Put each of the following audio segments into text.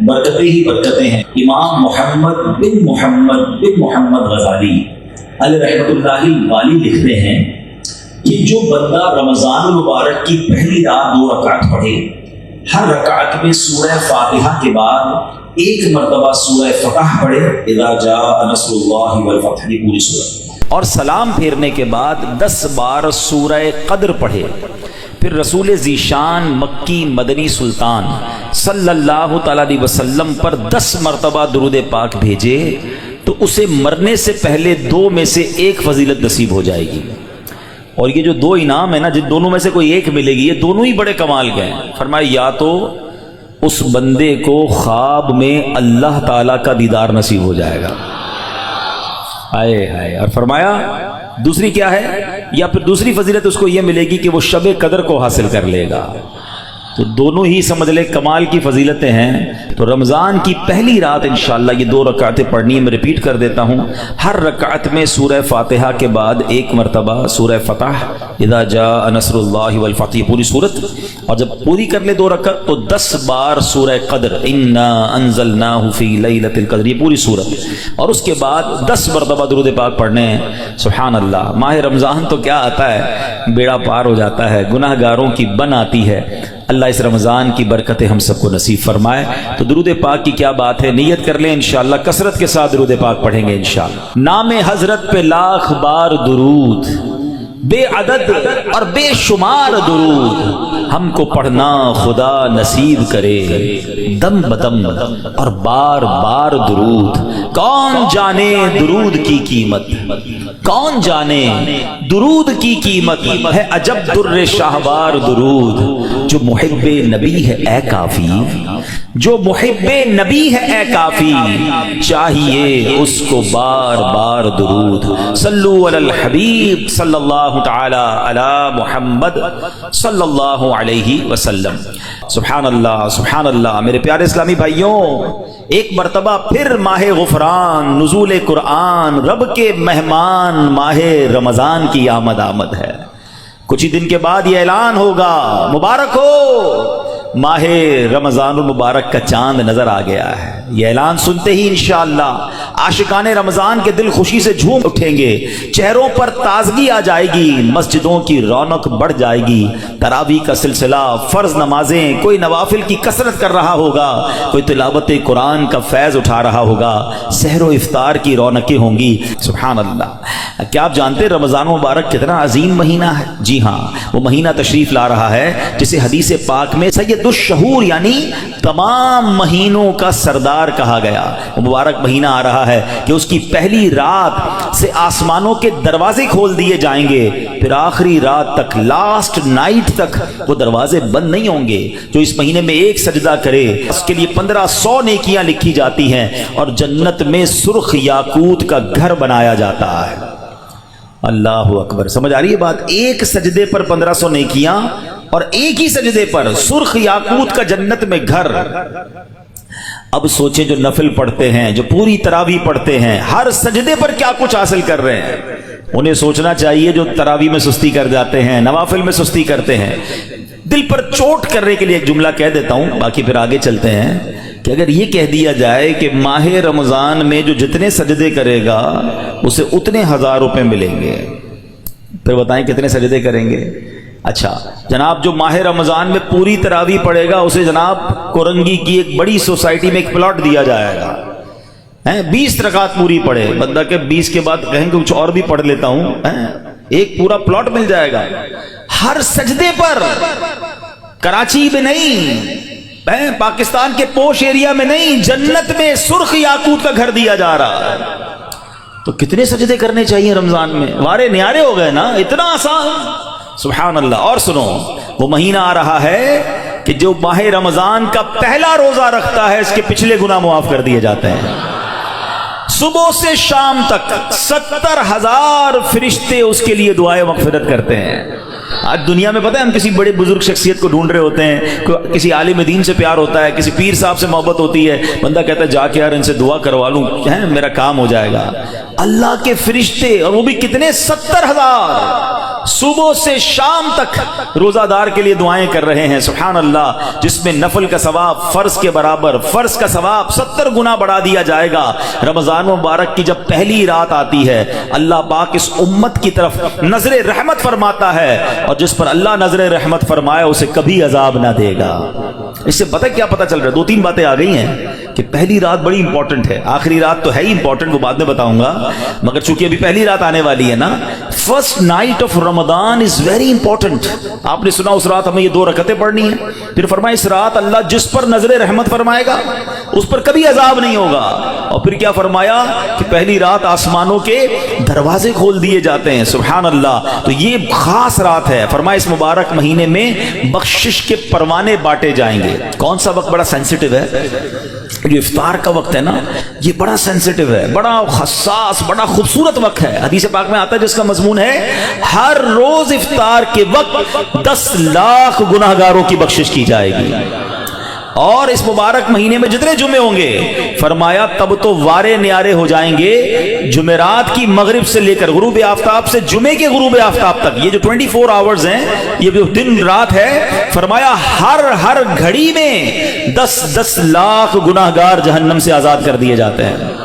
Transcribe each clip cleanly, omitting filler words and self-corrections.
برکتیں ہی برکتیں ہیں۔ امام محمد بن محمد غزالی علیہ رحمۃ اللہ والی لکھتے ہیں کہ جو بندہ رمضان المبارک کی پہلی رات 2 رکعت پڑھے، ہر رکعت میں سورہ فاتحہ کے بعد ایک مرتبہ سورہ فتح پڑھے، اذا جاء نصر اللہ والفتح، کی پوری سورت، اور سلام پھیرنے کے بعد 10 بار سورہ قدر پڑھے، پھر رسول ذیشان مکی مدنی سلطان صلی اللہ تعالی علیہ وسلم پر 10 مرتبہ درود پاک بھیجے، تو اسے مرنے سے پہلے 2 میں سے ایک فضیلت نصیب ہو جائے گی۔ اور یہ جو 2 انعام ہیں نا، جن دونوں میں سے کوئی ایک ملے گی، یہ دونوں ہی بڑے کمال کے ہیں۔ فرمایا یا تو اس بندے کو خواب میں اللہ تعالیٰ کا دیدار نصیب ہو جائے گا، آئے ہائے، اور فرمایا دوسری کیا ہے، یا پھر دوسری فضیلت اس کو یہ ملے گی کہ وہ شب قدر کو حاصل کر لے گا۔ تو دونوں ہی سمجھ لے کمال کی فضیلتیں ہیں۔ تو رمضان کی پہلی رات انشاءاللہ یہ 2 رکعتیں پڑھنی ہے، میں ریپیٹ کر دیتا ہوں، ہر رکعت میں سورہ فاتحہ کے بعد ایک مرتبہ سورہ فتح، اذا جاء نصر اللہ والفتح، پوری سورت، اور جب پوری کر لے 2 رکعت تو 10 بار سورہ قدر، انا انزلناہ فی لیلۃ القدر، یہ پوری سورت، اور اس کے بعد 10 مرتبہ درود پاک پڑھنے ہیں۔ سبحان اللہ، ماہ رمضان تو کیا آتا ہے، بیڑا پار ہو جاتا ہے، گناہ گاروں کی بن آتی ہے۔ اللہ اس رمضان کی برکتیں ہم سب کو نصیب فرمائے۔ تو درود پاک کی کیا بات ہے، نیت کر لیں انشاءاللہ، کثرت کے ساتھ درود پاک پڑھیں گے انشاءاللہ۔ نام حضرت پہ لاکھ بار درود، بے عدد اور بے شمار درود، ہم کو پڑھنا خدا نصیب کرے، دم بدم اور بار بار درود۔ کون جانے درود کی قیمت، کون جانے درود کی قیمت، ہے عجب در شاہوار درود، جو محب نبی ہے اے کافی، جو محب نبی ہے اے کافی، چاہیے اس کو بار بار درود۔ صلو علی الحبیب صلی اللہ تعالی علی محمد صلی اللہ علیہ وسلم۔ سبحان اللہ سبحان اللہ۔ میرے پیارے اسلامی بھائیوں، ایک مرتبہ پھر ماہ غفران، نزول قرآن، رب کے مہمان ماہ رمضان کی آمد ہے۔ کچھ ہی دن کے بعد یہ اعلان ہوگا، مبارک ہو، ماہ رمضان المبارک کا چاند نظر آ گیا ہے۔ یہ اعلان سنتے ہی انشاءاللہ عاشقان رمضان کے دل خوشی سے جھوم اٹھیں گے، چہروں پر تازگی آ جائے گی، مسجدوں کی رونق بڑھ جائے گی، تراویح کا سلسلہ، فرض نمازیں، کوئی نوافل کی کثرت کر رہا ہوگا، کوئی تلاوت قرآن کا فیض اٹھا رہا ہوگا، سحر و افطار کی رونقیں ہوں گی۔ سبحان اللہ۔ کیا آپ جانتے رمضان مبارک کتنا عظیم مہینہ ہے؟ جی ہاں، وہ مہینہ تشریف لا رہا ہے جسے حدیث پاک میں سید الشہور یعنی تمام مہینوں کا سردار کہا گیا۔ وہ مبارک مہینہ آ رہا ہے کہ اس کی پہلی رات سے آسمانوں کے دروازے کھول دیے جائیں گے، پھر آخری رات تک، لاسٹ نائٹ تک وہ دروازے بند نہیں ہوں گے۔ جو اس مہینے میں ایک سجدہ کرے اس کے لیے 1500 نیکیاں لکھی جاتی ہیں، اور جنت میں سرخ یاقوت کا گھر بنایا جاتا ہے۔ اللہ اکبر، سمجھ آ رہی ہے بات؟ ایک سجدے پر 1500 نیکیاں، اور ایک ہی سجدے پر سرخ یاقوت کا جنت میں گھر۔ اب سوچیں جو نفل پڑھتے ہیں، جو پوری تراویح پڑھتے ہیں، ہر سجدے پر کیا کچھ حاصل کر رہے ہیں۔ انہیں سوچنا چاہیے جو تراویح میں سستی کر جاتے ہیں، نوافل میں سستی کرتے ہیں۔ دل پر چوٹ کرنے کے لیے ایک جملہ کہہ دیتا ہوں، باقی پھر آگے چلتے ہیں، کہ اگر یہ کہہ دیا جائے کہ ماہ رمضان میں جو جتنے سجدے کرے گا اسے اتنے 1000 روپے ملیں گے، پھر بتائیں کتنے سجدے کریں گے؟ اچھا جناب، جو ماہ رمضان میں پوری تراویح پڑھے گا اسے جناب کورنگی کی ایک بڑی سوسائٹی میں ایک پلاٹ دیا جائے گا، 20 رکعت پوری پڑھے، بندہ کہ 20 کے بعد کہیں گے کچھ اور بھی پڑھ لیتا ہوں، ایک پورا پلاٹ مل جائے گا۔ ہر سجدے پر، کراچی میں نہیں، پاکستان کے پوش ایریا میں نہیں، جنت میں سرخ یاقوت کا گھر دیا جا رہا ہے۔ تو کتنے سجدے کرنے چاہیے رمضان میں؟ وارے نیارے ہو گئے نا، اتنا آسان۔ سبحان اللہ۔ اور سنو، وہ مہینہ آ رہا ہے کہ جو ماہ رمضان کا پہلا روزہ رکھتا ہے اس کے پچھلے گناہ معاف کر دیے جاتے ہیں۔ صبح سے شام تک 70,000 فرشتے اس کے لیے دعائیں مغفرت کرتے ہیں. آج دنیا میں پتہ ہے ہم کسی بڑے بزرگ شخصیت کو ڈھونڈ رہے ہوتے ہیں, کسی عالم دین سے پیار ہوتا ہے, کسی پیر صاحب سے محبت ہوتی ہے, بندہ کہتا ہے جا کے یار ان سے دعا کروا لوں میرا کام ہو جائے گا. اللہ کے فرشتے, اور وہ بھی کتنے, 70,000 صبح سے شام تک روزہ دار کے لیے دعائیں کر رہے ہیں. سبحان اللہ, جس میں نفل کا ثواب فرض کے برابر, فرض کا ثواب 70 گنا بڑھا دیا جائے گا. رمضان مبارک کی جب پہلی رات آتی ہے, اللہ پاک اس امت کی طرف نظر رحمت فرماتا ہے, اور جس پر اللہ نظر رحمت فرمائے اسے کبھی عذاب نہ دے گا. اس سے پتہ کیا پتہ چل رہا ہے؟ 2-3 باتیں آ گئی ہیں کہ پہلی رات بڑی امپورٹنٹ ہے. آخری رات تو ہے ہی امپورٹنٹ, وہ بعد میں بتاؤں گا, مگر چونکہ ابھی پہلی رات آنے والی ہے نا, first night of Ramzan is very important. آپ نے سنا اس رات ہمیں یہ 2 رکعتیں پڑھنی ہیں. پھر فرمایا اس رات اللہ جس پر نظر رحمت فرمائے گا اس پر کبھی عذاب نہیں ہوگا. اور پھر کیا فرمایا کہ پہلی رات آسمانوں کے دروازے کھول دیے جاتے ہیں. سبحان اللہ. تو یہ خاص رات ہے. فرمایا اس مبارک مہینے میں بخشش کے پروانے بانٹے جائیں گے. کون سا وقت بڑا سینسٹیو ہے؟ جو افطار کا وقت ہے نا, یہ بڑا سینسٹیو ہے, بڑا حساس, بڑا خوبصورت وقت ہے. حدیث پاک میں آتا ہے جس کا مضمون ہے ہر روز افطار کے وقت 10 لاکھ گناہگاروں کی بخشش کی جائے گی. اور اس مبارک مہینے میں جتنے جمعے ہوں گے, فرمایا تب تو وارے نیارے ہو جائیں گے جمعرات کی مغرب سے لے کر غروب آفتاب سے جمعے کے غروب آفتاب تک. یہ جو 24 آورز ہیں, یہ جو دن رات ہے, فرمایا ہر گھڑی میں 10 لاکھ گناہگار جہنم سے آزاد کر دیے جاتے ہیں.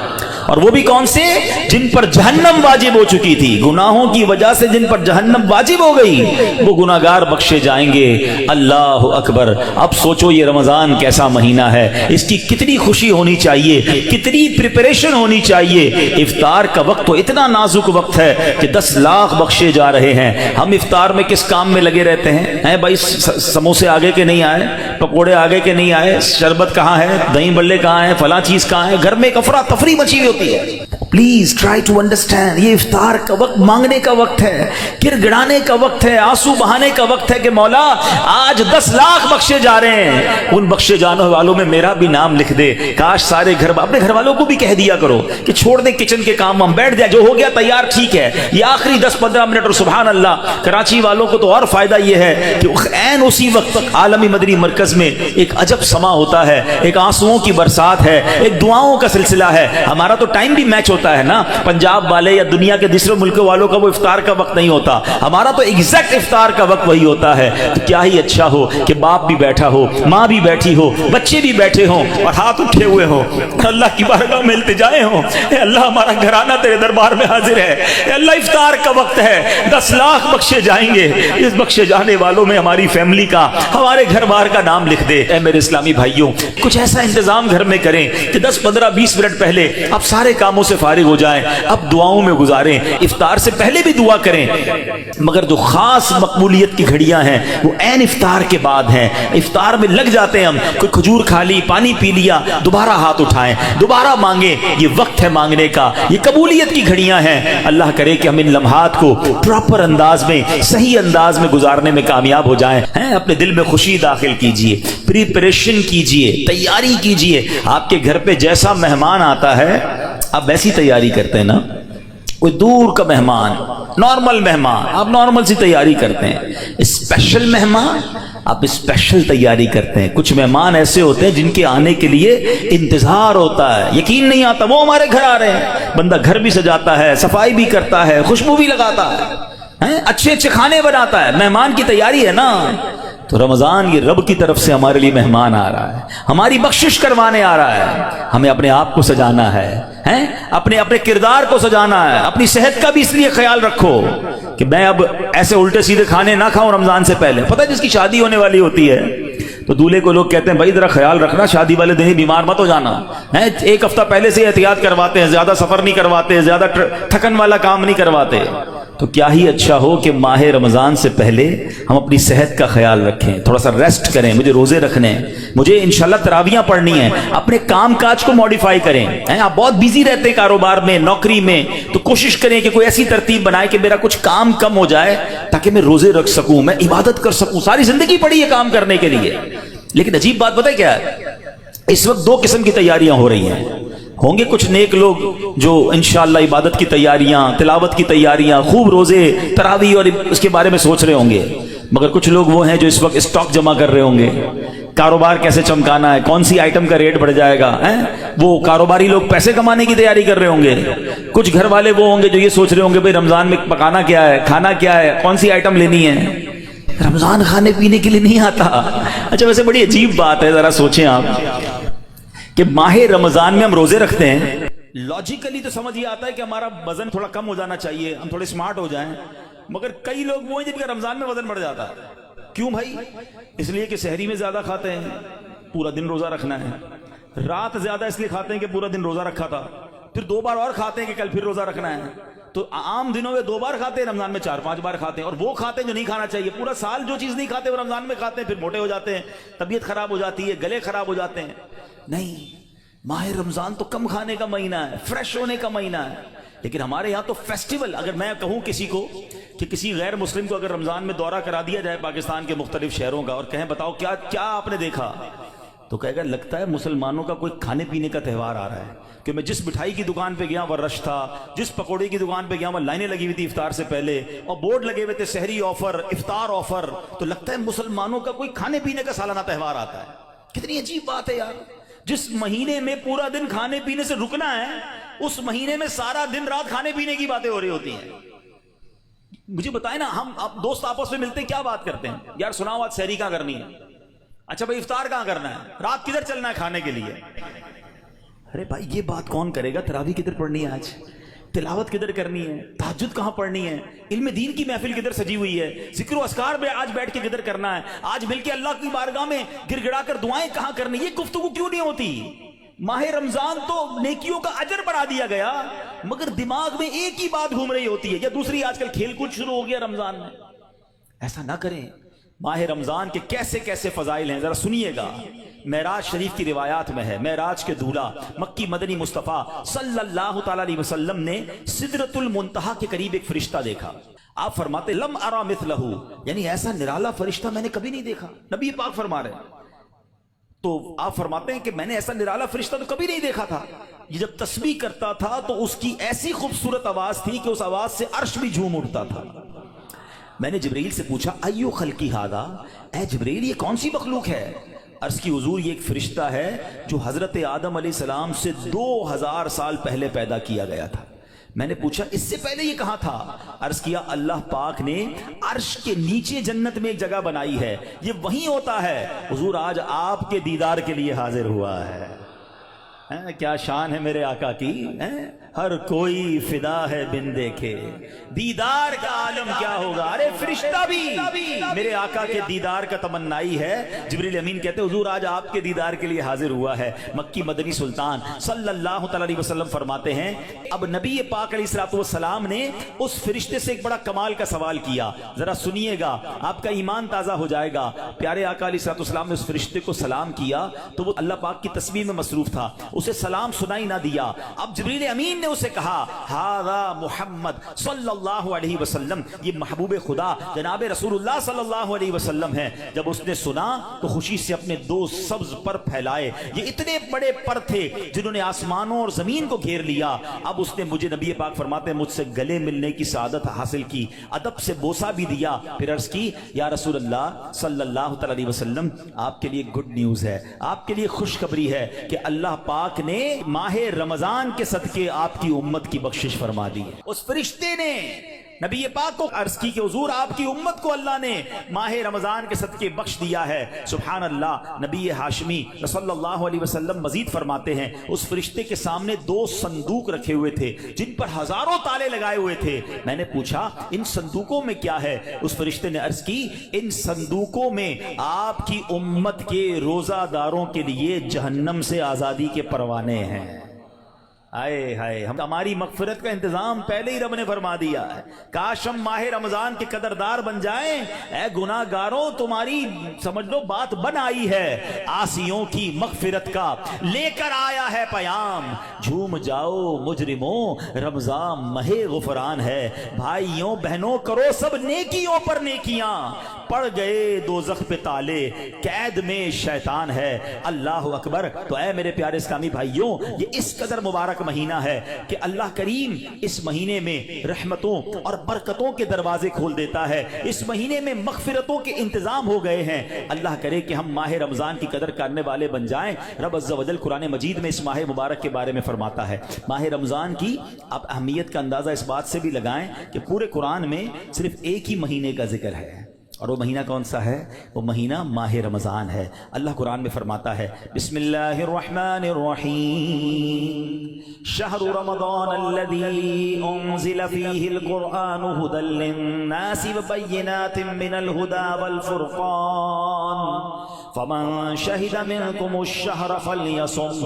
اور وہ بھی کون سے؟ جن پر جہنم واجب ہو چکی تھی, گناہوں کی وجہ سے جن پر جہنم واجب ہو گئی, وہ گناہگار بخشے جائیں گے. اللہ اکبر. اب سوچو یہ رمضان کیسا مہینہ ہے, اس کی کتنی خوشی ہونی چاہیے, کتنی پریپریشن ہونی چاہیے. افطار کا وقت تو اتنا نازک وقت ہے کہ 10 لاکھ بخشے جا رہے ہیں. ہم افطار میں کس کام میں لگے رہتے ہیں؟ بھائی سموسے آگے کے نہیں آئے, پکوڑے آگے کے نہیں آئے, شربت کہاں ہے, دہی بلے کہاں ہیں, فلاں چیز کہاں ہے, گھر میں ایک افراتفری مچی ہوئی ہوتی ہے. پلیز ٹرائی ٹو انڈرسٹینڈ, یہ افطار کا وقت مانگنے کا وقت ہے, گر گڑانے کا وقت ہے, آنسو بہانے کا وقت ہے کہ مولا آج 10 لاکھ بخشے جا رہے ہیں. ان بخشے جانے والوں میں میرا بھی نام لکھ دے. کاش سارے اپنے گھر والوں کو بھی کہہ دیا کرو کہ چھوڑ دیں کچن کے کام, ہم بیٹھ جائیں, جو ہو گیا تیار ٹھیک ہے. یہ آخری 10-15 منٹ, اور سبحان اللہ کراچی والوں کو تو اور فائدہ یہ ہے کہ عین اسی وقت تک عالمی مدنی مرکز میں ایک عجب سما ہوتا ہے, ایک آنسوؤں کی برسات ہے, ایک دعاؤں کا سلسلہ ہے. ہمارا تو ٹائم بھی میچ ہوتا ہے نا, پنجاب والے یا دنیا کے دوسرے ملکوں والوں کا وہ افطار کا وقت نہیں ہوتا, ہمارا تو ایگزیکٹ افطار کا وقت وہی ہوتا ہے. تو کیا ہی اچھا ہو کہ باپ بھی بیٹھا ہو, ماں بھی بیٹھی ہو, بچے بھی بیٹھے ہوں اور ہاتھ اٹھے ہوئے ہوں, اللہ کی بارگاہ میں التجائیں ہوں, اے اللہ ہمارا گھرانہ تیرے دربار میں حاضر ہے, اے اللہ افطار کا وقت ہے, 10 لاکھ بخشے جائیں گے. اس بخشے جانے والوں میں ہماری فیملی کا, ہمارے گھر بار کا نام لکھ دے. اے میرے اسلامی بھائیوں, کچھ ایسا انتظام گھر میں کریں کہ 10-15-20 منٹ پہلے آپ سارے کاموں سے فارغ ہو جائیں, اب دعاؤں میں گزاریں. افطار سے پہلے بھی دعا کریں, مگر جو خاص مقبولیت کی گھڑیاں ہیں وہ عین افطار کے بعد ہیں. افطار میں لگ جاتے ہیں ہم, کوئی کھجور کھا لی, پانی پی لیا, دوبارہ ہاتھ اٹھائیں, دوبارہ مانگیں. یہ وقت ہے مانگنے کا, یہ قبولیت کی گھڑیاں ہیں. اللہ کرے کہ ہم ان لمحات کو پراپر انداز میں, صحیح انداز میں گزارنے میں کامیاب ہو جائیں. اپنے دل میں خوشی داخل کیجئے, پریپریشن کیجئے, تیاری کیجئے. آپ کے گھر پہ جیسا مہمان آتا ہے آپ ویسی تیاری کرتے ہیں نا. کوئی دور کا مہمان, نارمل مہمان, آپ نارمل سی تیاری کرتے ہیں. اسپیشل مہمان, آپ اسپیشل تیاری کرتے ہیں. کچھ مہمان ایسے ہوتے ہیں جن کے آنے کے لیے انتظار ہوتا ہے, یقین نہیں آتا وہ ہمارے گھر آ رہے ہیں. بندہ گھر بھی سجاتا ہے, صفائی بھی کرتا ہے, خوشبو بھی لگاتا ہے, اچھے اچھے کھانے بناتا ہے. مہمان کی تیاری ہے نا. تو رمضان یہ رب کی طرف سے ہمارے لیے مہمان آ رہا ہے, ہماری بخشش کروانے آ رہا ہے. ہمیں اپنے آپ کو سجانا ہے, اپنے کردار کو سجانا ہے. اپنی صحت کا بھی اس لیے خیال رکھو کہ میں اب ایسے الٹے سیدھے کھانے نہ کھاؤں رمضان سے پہلے. پتہ ہے جس کی شادی ہونے والی ہوتی ہے تو دولہے کو لوگ کہتے ہیں بھائی ذرا خیال رکھنا, شادی والے دن ہی بیمار مت ہو جانا. 1 ہفتہ پہلے سے احتیاط کرواتے ہیں, زیادہ سفر نہیں کرواتے, زیادہ تھکن والا کام نہیں کرواتے. تو کیا ہی اچھا ہو کہ ماہ رمضان سے پہلے ہم اپنی صحت کا خیال رکھیں, تھوڑا سا ریسٹ کریں. مجھے روزے رکھنے ہیں, مجھے انشاءاللہ تراویاں پڑھنی ہیں. اپنے کام کاج کو موڈیفائی کریں. آپ بہت بیزی رہتے ہیں کاروبار میں, نوکری میں, تو کوشش کریں کہ کوئی ایسی ترتیب بنائے کہ میرا کچھ کام کم ہو جائے تاکہ میں روزے رکھ سکوں, میں عبادت کر سکوں. ساری زندگی پڑی ہے کام کرنے کے لیے. لیکن عجیب بات پتہ ہے کیا ہے, اس وقت 2 قسم کی تیاریاں ہو رہی ہیں. ہوں گے کچھ نیک لوگ جو انشاءاللہ عبادت کی تیاریاں، تلاوت کی تیاریاں، خوب روزے تراویح اور اس کے بارے میں سوچ رہے ہوں گے، مگر کچھ لوگ وہ ہیں جو اس وقت اسٹاک جمع کر رہے ہوں گے، کاروبار کیسے چمکانا ہے، کون سی آئٹم کا ریٹ بڑھ جائے گا، وہ کاروباری لوگ پیسے کمانے کی تیاری کر رہے ہوں گے۔ کچھ گھر والے وہ ہوں گے جو یہ سوچ رہے ہوں گے بھئی رمضان میں پکانا کیا ہے، کھانا کیا ہے، کون سی آئٹم لینی ہے۔ رمضان کھانے پینے کے لیے نہیں آتا۔ اچھا ویسے بڑی عجیب بات ہے، ذرا سوچیں آپ کہ ماہ رمضان میں ہم روزے رکھتے ہیں، لاجیکلی تو سمجھ یہ آتا ہے کہ ہمارا وزن تھوڑا کم ہو جانا چاہیے، ہم تھوڑے سمارٹ ہو جائیں، مگر کئی لوگ وہ ہیں جن کا رمضان میں وزن بڑھ جاتا ہے۔ کیوں بھائی؟ اس لیے کہ سحری میں زیادہ کھاتے ہیں، پورا دن روزہ رکھنا ہے، رات زیادہ اس لیے کھاتے ہیں کہ پورا دن روزہ رکھا تھا، پھر 2 بار اور کھاتے ہیں کہ کل پھر روزہ رکھنا ہے، تو عام دنوں میں 2 بار کھاتے ہیں، رمضان میں 4-5 بار کھاتے ہیں، اور وہ کھاتے ہیں جو نہیں کھانا چاہیے، پورا سال جو چیز نہیں کھاتے وہ رمضان میں کھاتے ہیں، پھر موٹے ہو جاتے ہیں، طبیعت خراب ہو جاتی ہے، گلے خراب ہو جاتے ہیں۔ نہیں، ماہ رمضان تو کم کھانے کا مہینہ ہے، فریش ہونے کا مہینہ ہے، لیکن ہمارے یہاں تو فیسٹیول، اگر میں کہوں کسی کو کہ کسی غیر مسلم کو اگر رمضان میں دورہ کرا دیا جائے پاکستان کے مختلف شہروں کا اور کہیں بتاؤ کیا آپ نے دیکھا، تو کہے گا لگتا ہے مسلمانوں کا کوئی کھانے پینے کا تہوار آ رہا ہے، کہ میں جس مٹھائی کی دکان پہ گیا وہ رش تھا، جس پکوڑے کی دکان پہ گیا وہ لائنیں لگی ہوئی تھی افطار سے پہلے، اور بورڈ لگے ہوئے تھے سحری آفر، افطار آفر، تو لگتا ہے مسلمانوں کا کوئی کھانے پینے کا سالانہ تہوار آتا ہے۔ کتنی عجیب بات ہے یار، جس مہینے میں پورا دن کھانے پینے سے رکنا ہے، اس مہینے میں سارا دن رات کھانے پینے کی باتیں ہو رہی ہوتی ہیں۔ مجھے بتائیں نا، ہم دوست آپس میں ملتے کیا بات کرتے ہیں؟ یار سناؤ آج سحری کہاں کرنی ہے؟ اچھا بھائی افطار کہاں کرنا ہے؟ رات کدھر چلنا ہے کھانے کے لیے؟ ارے بھائی یہ بات کون کرے گا؟ تراویح کدھر پڑھنی ہے آج؟ تلاوت کدھر کرنی ہے؟ تہجد کہاں پڑھنی ہے؟ علم دین کی محفل کدھر سجی ہوئی ہے؟ ذکر و اذکار میں آج بیٹھ کے کدھر کرنا ہے؟ آج مل کے اللہ کی بارگاہ میں گر گڑا کر دعائیں کہاں کرنی؟ یہ گفتگو کیوں نہیں ہوتی؟ ماہ رمضان تو نیکیوں کا اجر بڑھا دیا گیا، مگر دماغ میں ایک ہی بات گھوم رہی ہوتی ہے، یا دوسری آج کل کھیل کود شروع ہو گیا رمضان میں۔ ایسا نہ کریں۔ ماہ رمضان کے کیسے کیسے فضائل ہیں ذرا سنیے گا۔ معراج شریف کی روایات میں ہے، معراج کے دولہ مکی مدنی مصطفیٰ صلی اللہ تعالی علیہ وسلم نے سدرۃ المنتہا کے قریب ایک فرشتہ دیکھا۔ آپ فرماتے لم ارا مثلہ، یعنی ایسا نرالا فرشتہ میں نے کبھی نہیں دیکھا۔ نبی پاک فرما رہے ہیں، تو آپ فرماتے ہیں کہ میں نے ایسا نرالا فرشتہ تو کبھی نہیں دیکھا تھا۔ یہ جب تسبیح کرتا تھا تو اس کی ایسی خوبصورت آواز تھی کہ اس آواز سے عرش بھی جھوم اٹھتا تھا۔ میں نے جبرائیل سے پوچھا ایو خلقی ھذا، اے جبرائیل یہ کون سی مخلوق ہے؟ عرض کی حضور یہ ایک فرشتہ ہے جو حضرت آدم علیہ السلام سے 2000 سال پہلے پیدا کیا گیا تھا۔ میں نے پوچھا اس سے پہلے یہ کہاں تھا؟ عرض کیا اللہ پاک نے عرش کے نیچے جنت میں ایک جگہ بنائی ہے، یہ وہیں ہوتا ہے۔ حضور آج آپ کے دیدار کے لیے حاضر ہوا ہے۔ کیا شان ہے میرے آقا کی، ہر کوئی فدا ہے بن دیکھے، دیدار کا عالم کیا ہوگا۔ ارے فرشتہ بھی میرے آقا کے دیدار کا تمنائی ہے۔ جبریل امین کہتے حضور آج آپ کے دیدار کے لیے حاضر ہوا ہے۔ مکی مدنی سلطان صلی اللہ تعالی علیہ وسلم فرماتے ہیں اب نبی پاک علیہ الصلوۃ والسلام نے اس فرشتے سے ایک بڑا کمال کا سوال کیا، ذرا سنیے گا، آپ کا ایمان تازہ ہو جائے گا۔ پیارے آقا علیہ الصلوۃ والسلام نے اس فرشتے کو سلام کیا تو وہ اللہ پاک کی تسبیح میں مصروف تھا، اسے سلام سنائی نہ دیا۔ اب جبریل امین نے اسے کہا ھذا محمد صلی اللہ علیہ وسلم، یہ محبوب خدا جناب رسول اللہ صلی اللہ علیہ وسلم ہے۔ جب اس نے سنا تو خوشی سے اپنے 2 سبز پر پھیلائے، یہ اتنے بڑے پر تھے جنہوں نے آسمانوں اور زمین کو گھیر لیا۔ اب اس نے مجھے نبی پاک فرماتے ہیں مجھ سے گلے ملنے کی سعادت حاصل کی، ادب سے بوسہ بھی دیا، پھر عرض کی یا رسول اللہ صلی اللہ تعالی علیہ وسلم آپ کے لیے گڈ نیوز ہے، آپ کے لیے خوشخبری ہے کہ اللہ پاک نے ماہ رمضان کے صدقے آپ کی امت کی بخشش فرما دی ہے۔ اس فرشتے نے نبی پاک کو عرض کی کہ حضور آپ کی امت کو اللہ نے ماہ رمضان کے صدقے بخش دیا ہے۔ سبحان اللہ۔ نبی ہاشمی صلی اللہ علیہ وسلم مزید فرماتے ہیں اس فرشتے کے سامنے 2 صندوق رکھے ہوئے تھے جن پر ہزاروں تالے لگائے ہوئے تھے۔ میں نے پوچھا ان صندوقوں میں کیا ہے؟ اس فرشتے نے عرض کی ان صندوقوں میں آپ کی امت کے روزہ داروں کے لیے جہنم سے آزادی کے پروانے ہیں۔ آئے ہائے، ہماری مغفرت کا انتظام پہلے ہی رب نے فرما دیا ہے۔ کاش ہم ماہ رمضان کے قدردار بن جائیں۔ اے گناہ گاروں، تمہاری سمجھ لو بات بن آئی ہے، عاصیوں کی مغفرت کا لے کر آیا ہے پیام۔ جھوم جاؤ مجرموں، رمضان ماہ غفران ہے۔ بھائیوں بہنوں، کرو سب نیکیوں پر نیکیاں، پڑ گئے دوزخ پہ تالے، قید میں شیطان ہے۔ اللہ اکبر۔ تو اے میرے پیارے اسلامی بھائیوں، یہ اس قدر مبارک مہینہ ہے کہ اللہ کریم اس مہینے میں رحمتوں اور برکتوں کے دروازے کھول دیتا ہے۔ اس مہینے میں مغفرتوں کے انتظام ہو گئے ہیں۔ اللہ کرے کہ ہم ماہ رمضان کی قدر کرنے والے بن جائیں۔ رب عز و جل قرآن مجید میں اس ماہ مبارک کے بارے میں فرماتا ہے۔ ماہ رمضان کی آپ اہمیت کا اندازہ اس بات سے بھی لگائیں کہ پورے قرآن میں صرف ایک ہی مہینے کا ذکر ہے، اور وہ مہینہ کون سا ہے؟ وہ مہینہ ماہ رمضان ہے۔ اللہ قرآن میں فرماتا ہے، بسم اللہ الرحمن الرحیم، شہر رمضان الذی انزل فیہ القرآن ھدی للناس وبینات من الھدی والفرقان فمن شہد منکم الشہر فلیصم۔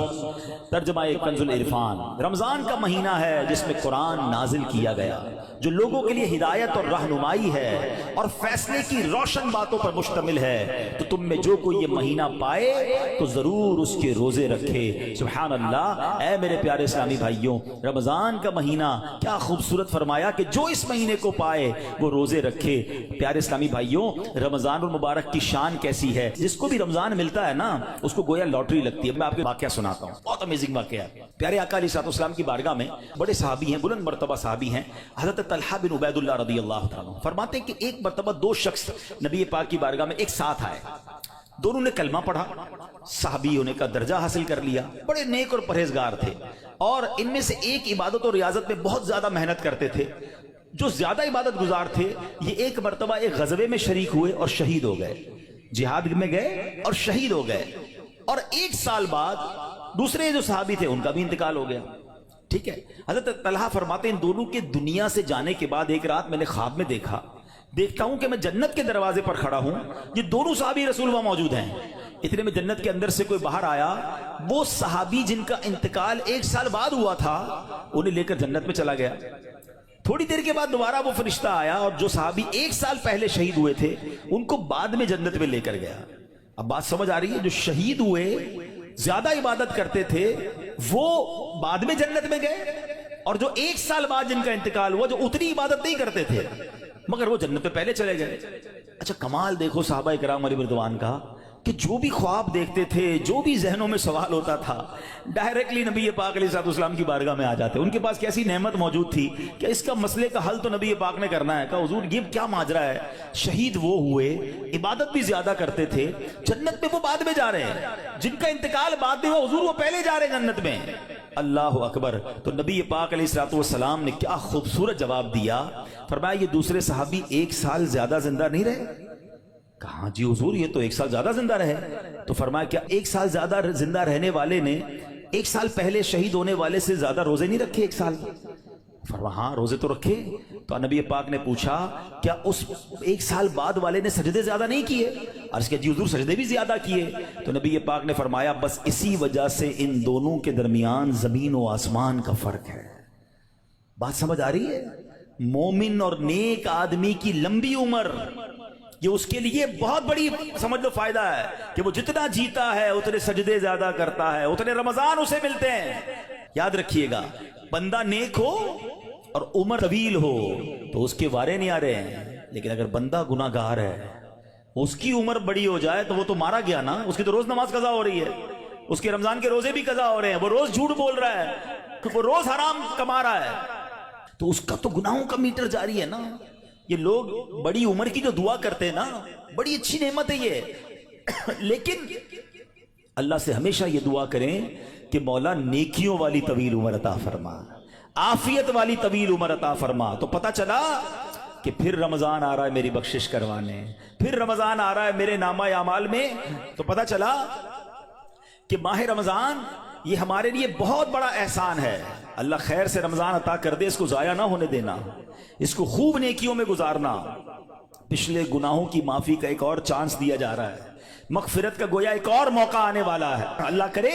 ترجمہ کنز العرفان۔ رمضان کا مہینہ ہے جس میں قرآن نازل کیا گیا، جو لوگوں کے لیے ہدایت اور رہنمائی ہے اور فیصلے کی روشن باتوں پر مشتمل ہے۔ تو تم میں جو کوئی یہ مہینہ پائے تو ضرور اس کے روزے رکھے۔ سبحان اللہ۔ اے میرے پیارے اسلامی بھائیوں، رمضان کا مہینہ کیا خوبصورت فرمایا کہ جو اس مہینے کو پائے وہ روزے رکھے۔ پیارے اسلامی بھائیوں، رمضان المبارک کی شان کیسی ہے؟ جس کو بھی رمضان ملتا ہے نا، اس کو گویا لاٹری لگتی ہے۔ میں آپ کو واقعہ سناتا ہوں، بہت امیزنگ واقعہ ہے۔ پیارے آقا علیہ الصلوۃ والسلام کی بارگاہ میں بڑے صحابی ہیں، بلند مرتبہ صحابی ہیں، حضرت طلحہ بن عبید اللہ رضی اللہ تعالیٰ عنہ فرماتے ہیں کہ ایک مرتبہ دو شخص نبی پاک کی بارگاہ میں ایک ساتھ آئے، دونوں نے کلمہ پڑھا، صحابی ہونے کا درجہ حاصل کر لیا، بڑے نیک اور پرہیزگار تھے، اور ان میں سے ایک عبادت اور ریاضت میں بہت زیادہ محنت کرتے تھے۔ جو زیادہ عبادت گزار تھے، یہ ایک مرتبہ ایک غزوے میں شریک ہوئے اور شہید ہو گئے، جہاد میں گئے اور شہید ہو گئے، اور ایک سال بعد دوسرے جو صحابی تھے ان کا بھی انتقال ہو گیا۔ ٹھیک ہے، حضرت طلحہ فرماتے ہیں ان دونوں کے دنیا سے جانے کے بعد ایک رات میں نے خواب میں دیکھتا ہوں کہ میں جنت کے دروازے پر کھڑا ہوں، یہ دونوں صحابی رسول وہاں موجود ہیں۔ اتنے میں جنت کے اندر سے کوئی باہر آیا، وہ صحابی جن کا انتقال ایک سال بعد ہوا تھا انہیں لے کر جنت میں چلا گیا۔ تھوڑی دیر کے بعد دوبارہ وہ فرشتہ آیا اور جو صحابی ایک سال پہلے شہید ہوئے تھے ان کو بعد میں جنت میں لے کر گیا۔ اب بات سمجھ آ رہی ہے؟ جو شہید ہوئے، زیادہ عبادت کرتے تھے، وہ بعد میں جنت میں گئے، اور جو ایک سال بعد جن کا انتقال ہوا، جو اتنی عبادت نہیں کرتے تھے مگر وہ جنت میں پہلے چلے گئے۔ اچھا کمال دیکھو صحابہ کرام علیہ رضوان کا، کہ جو بھی خواب دیکھتے تھے، جو بھی ذہنوں میں سوال ہوتا تھا، ڈائریکٹلی نبی پاک علیہ السلام کی بارگاہ میں آ جاتے۔ ان کے پاس کیسی نعمت موجود تھی کہ اس کا مسئلے کا حل تو نبی پاک نے کرنا ہے۔ کہا حضور یہ کیا ماجرا ہے؟ شہید وہ ہوئے، عبادت بھی زیادہ کرتے تھے، جنت میں وہ بعد میں جا رہے ہیں، جن کا انتقال بعد میں ہوا حضور وہ پہلے جا رہے ہیں جنت میں۔ اللہ اکبر۔ تو نبی پاک علیہ السلام نے کیا خوبصورت جواب دیا، فرمایا یہ دوسرے صحابی ایک سال زیادہ زندہ نہیں رہے؟ کہا جی حضور یہ تو ایک سال زیادہ زندہ رہے۔ تو فرمایا کیا ایک سال زیادہ زندہ رہنے والے نے ایک سال پہلے شہید ہونے والے سے زیادہ روزے نہیں رکھے ایک سال؟ فرمایا ہاں روزے تو رکھے۔ تو نبی پاک نے پوچھا کیا اس ایک سال بعد والے نے سجدے زیادہ نہیں کیے؟ عرض کیا جی حضور سجدے بھی زیادہ کیے۔ تو نبی پاک نے فرمایا بس اسی وجہ سے ان دونوں کے درمیان زمین و آسمان کا فرق ہے۔ بات سمجھ آ رہی ہے؟ مومن اور نیک آدمی کی لمبی عمر یہ اس کے لیے بہت بڑی سمجھ لو فائدہ ہے کہ وہ جتنا جیتا ہے اتنے سجدے زیادہ کرتا ہے، اتنے رمضان اسے ملتے ہیں۔ یاد رکھیے گا، بندہ نیک ہو اور عمر طویل ہو تو اس کے وارے نہیں آ رہے ہیں، لیکن اگر بندہ گناہ گار ہے، اس کی عمر بڑی ہو جائے تو وہ تو مارا گیا نا، اس کی تو روز نماز قضا ہو رہی ہے، اس کے رمضان کے روزے بھی قضا ہو رہے ہیں، وہ روز جھوٹ بول رہا ہے، وہ روز حرام کما رہا ہے، تو اس کا تو گناہوں کا میٹر جاری ہے نا۔ یہ لوگ بڑی عمر کی جو دعا کرتے ہیں نا، بڑی اچھی نعمت ہے یہ، لیکن اللہ سے ہمیشہ یہ دعا کریں کہ مولا نیکیوں والی طویل عمر عطا فرما، عافیت والی طویل عمر عطا فرما۔ تو پتہ چلا کہ پھر رمضان آ رہا ہے میری بخشش کروانے، پھر رمضان آ رہا ہے میرے نامہ اعمال میں۔ تو پتہ چلا کہ ماہ رمضان یہ ہمارے لیے بہت بڑا احسان ہے۔ اللہ خیر سے رمضان عطا کر دے، اس کو ضائع نہ ہونے دینا، اس کو خوب نیکیوں میں گزارنا۔ پچھلے گناہوں کی معافی کا ایک اور چانس دیا جا رہا ہے، مغفرت کا گویا ایک اور موقع آنے والا ہے۔ اللہ کرے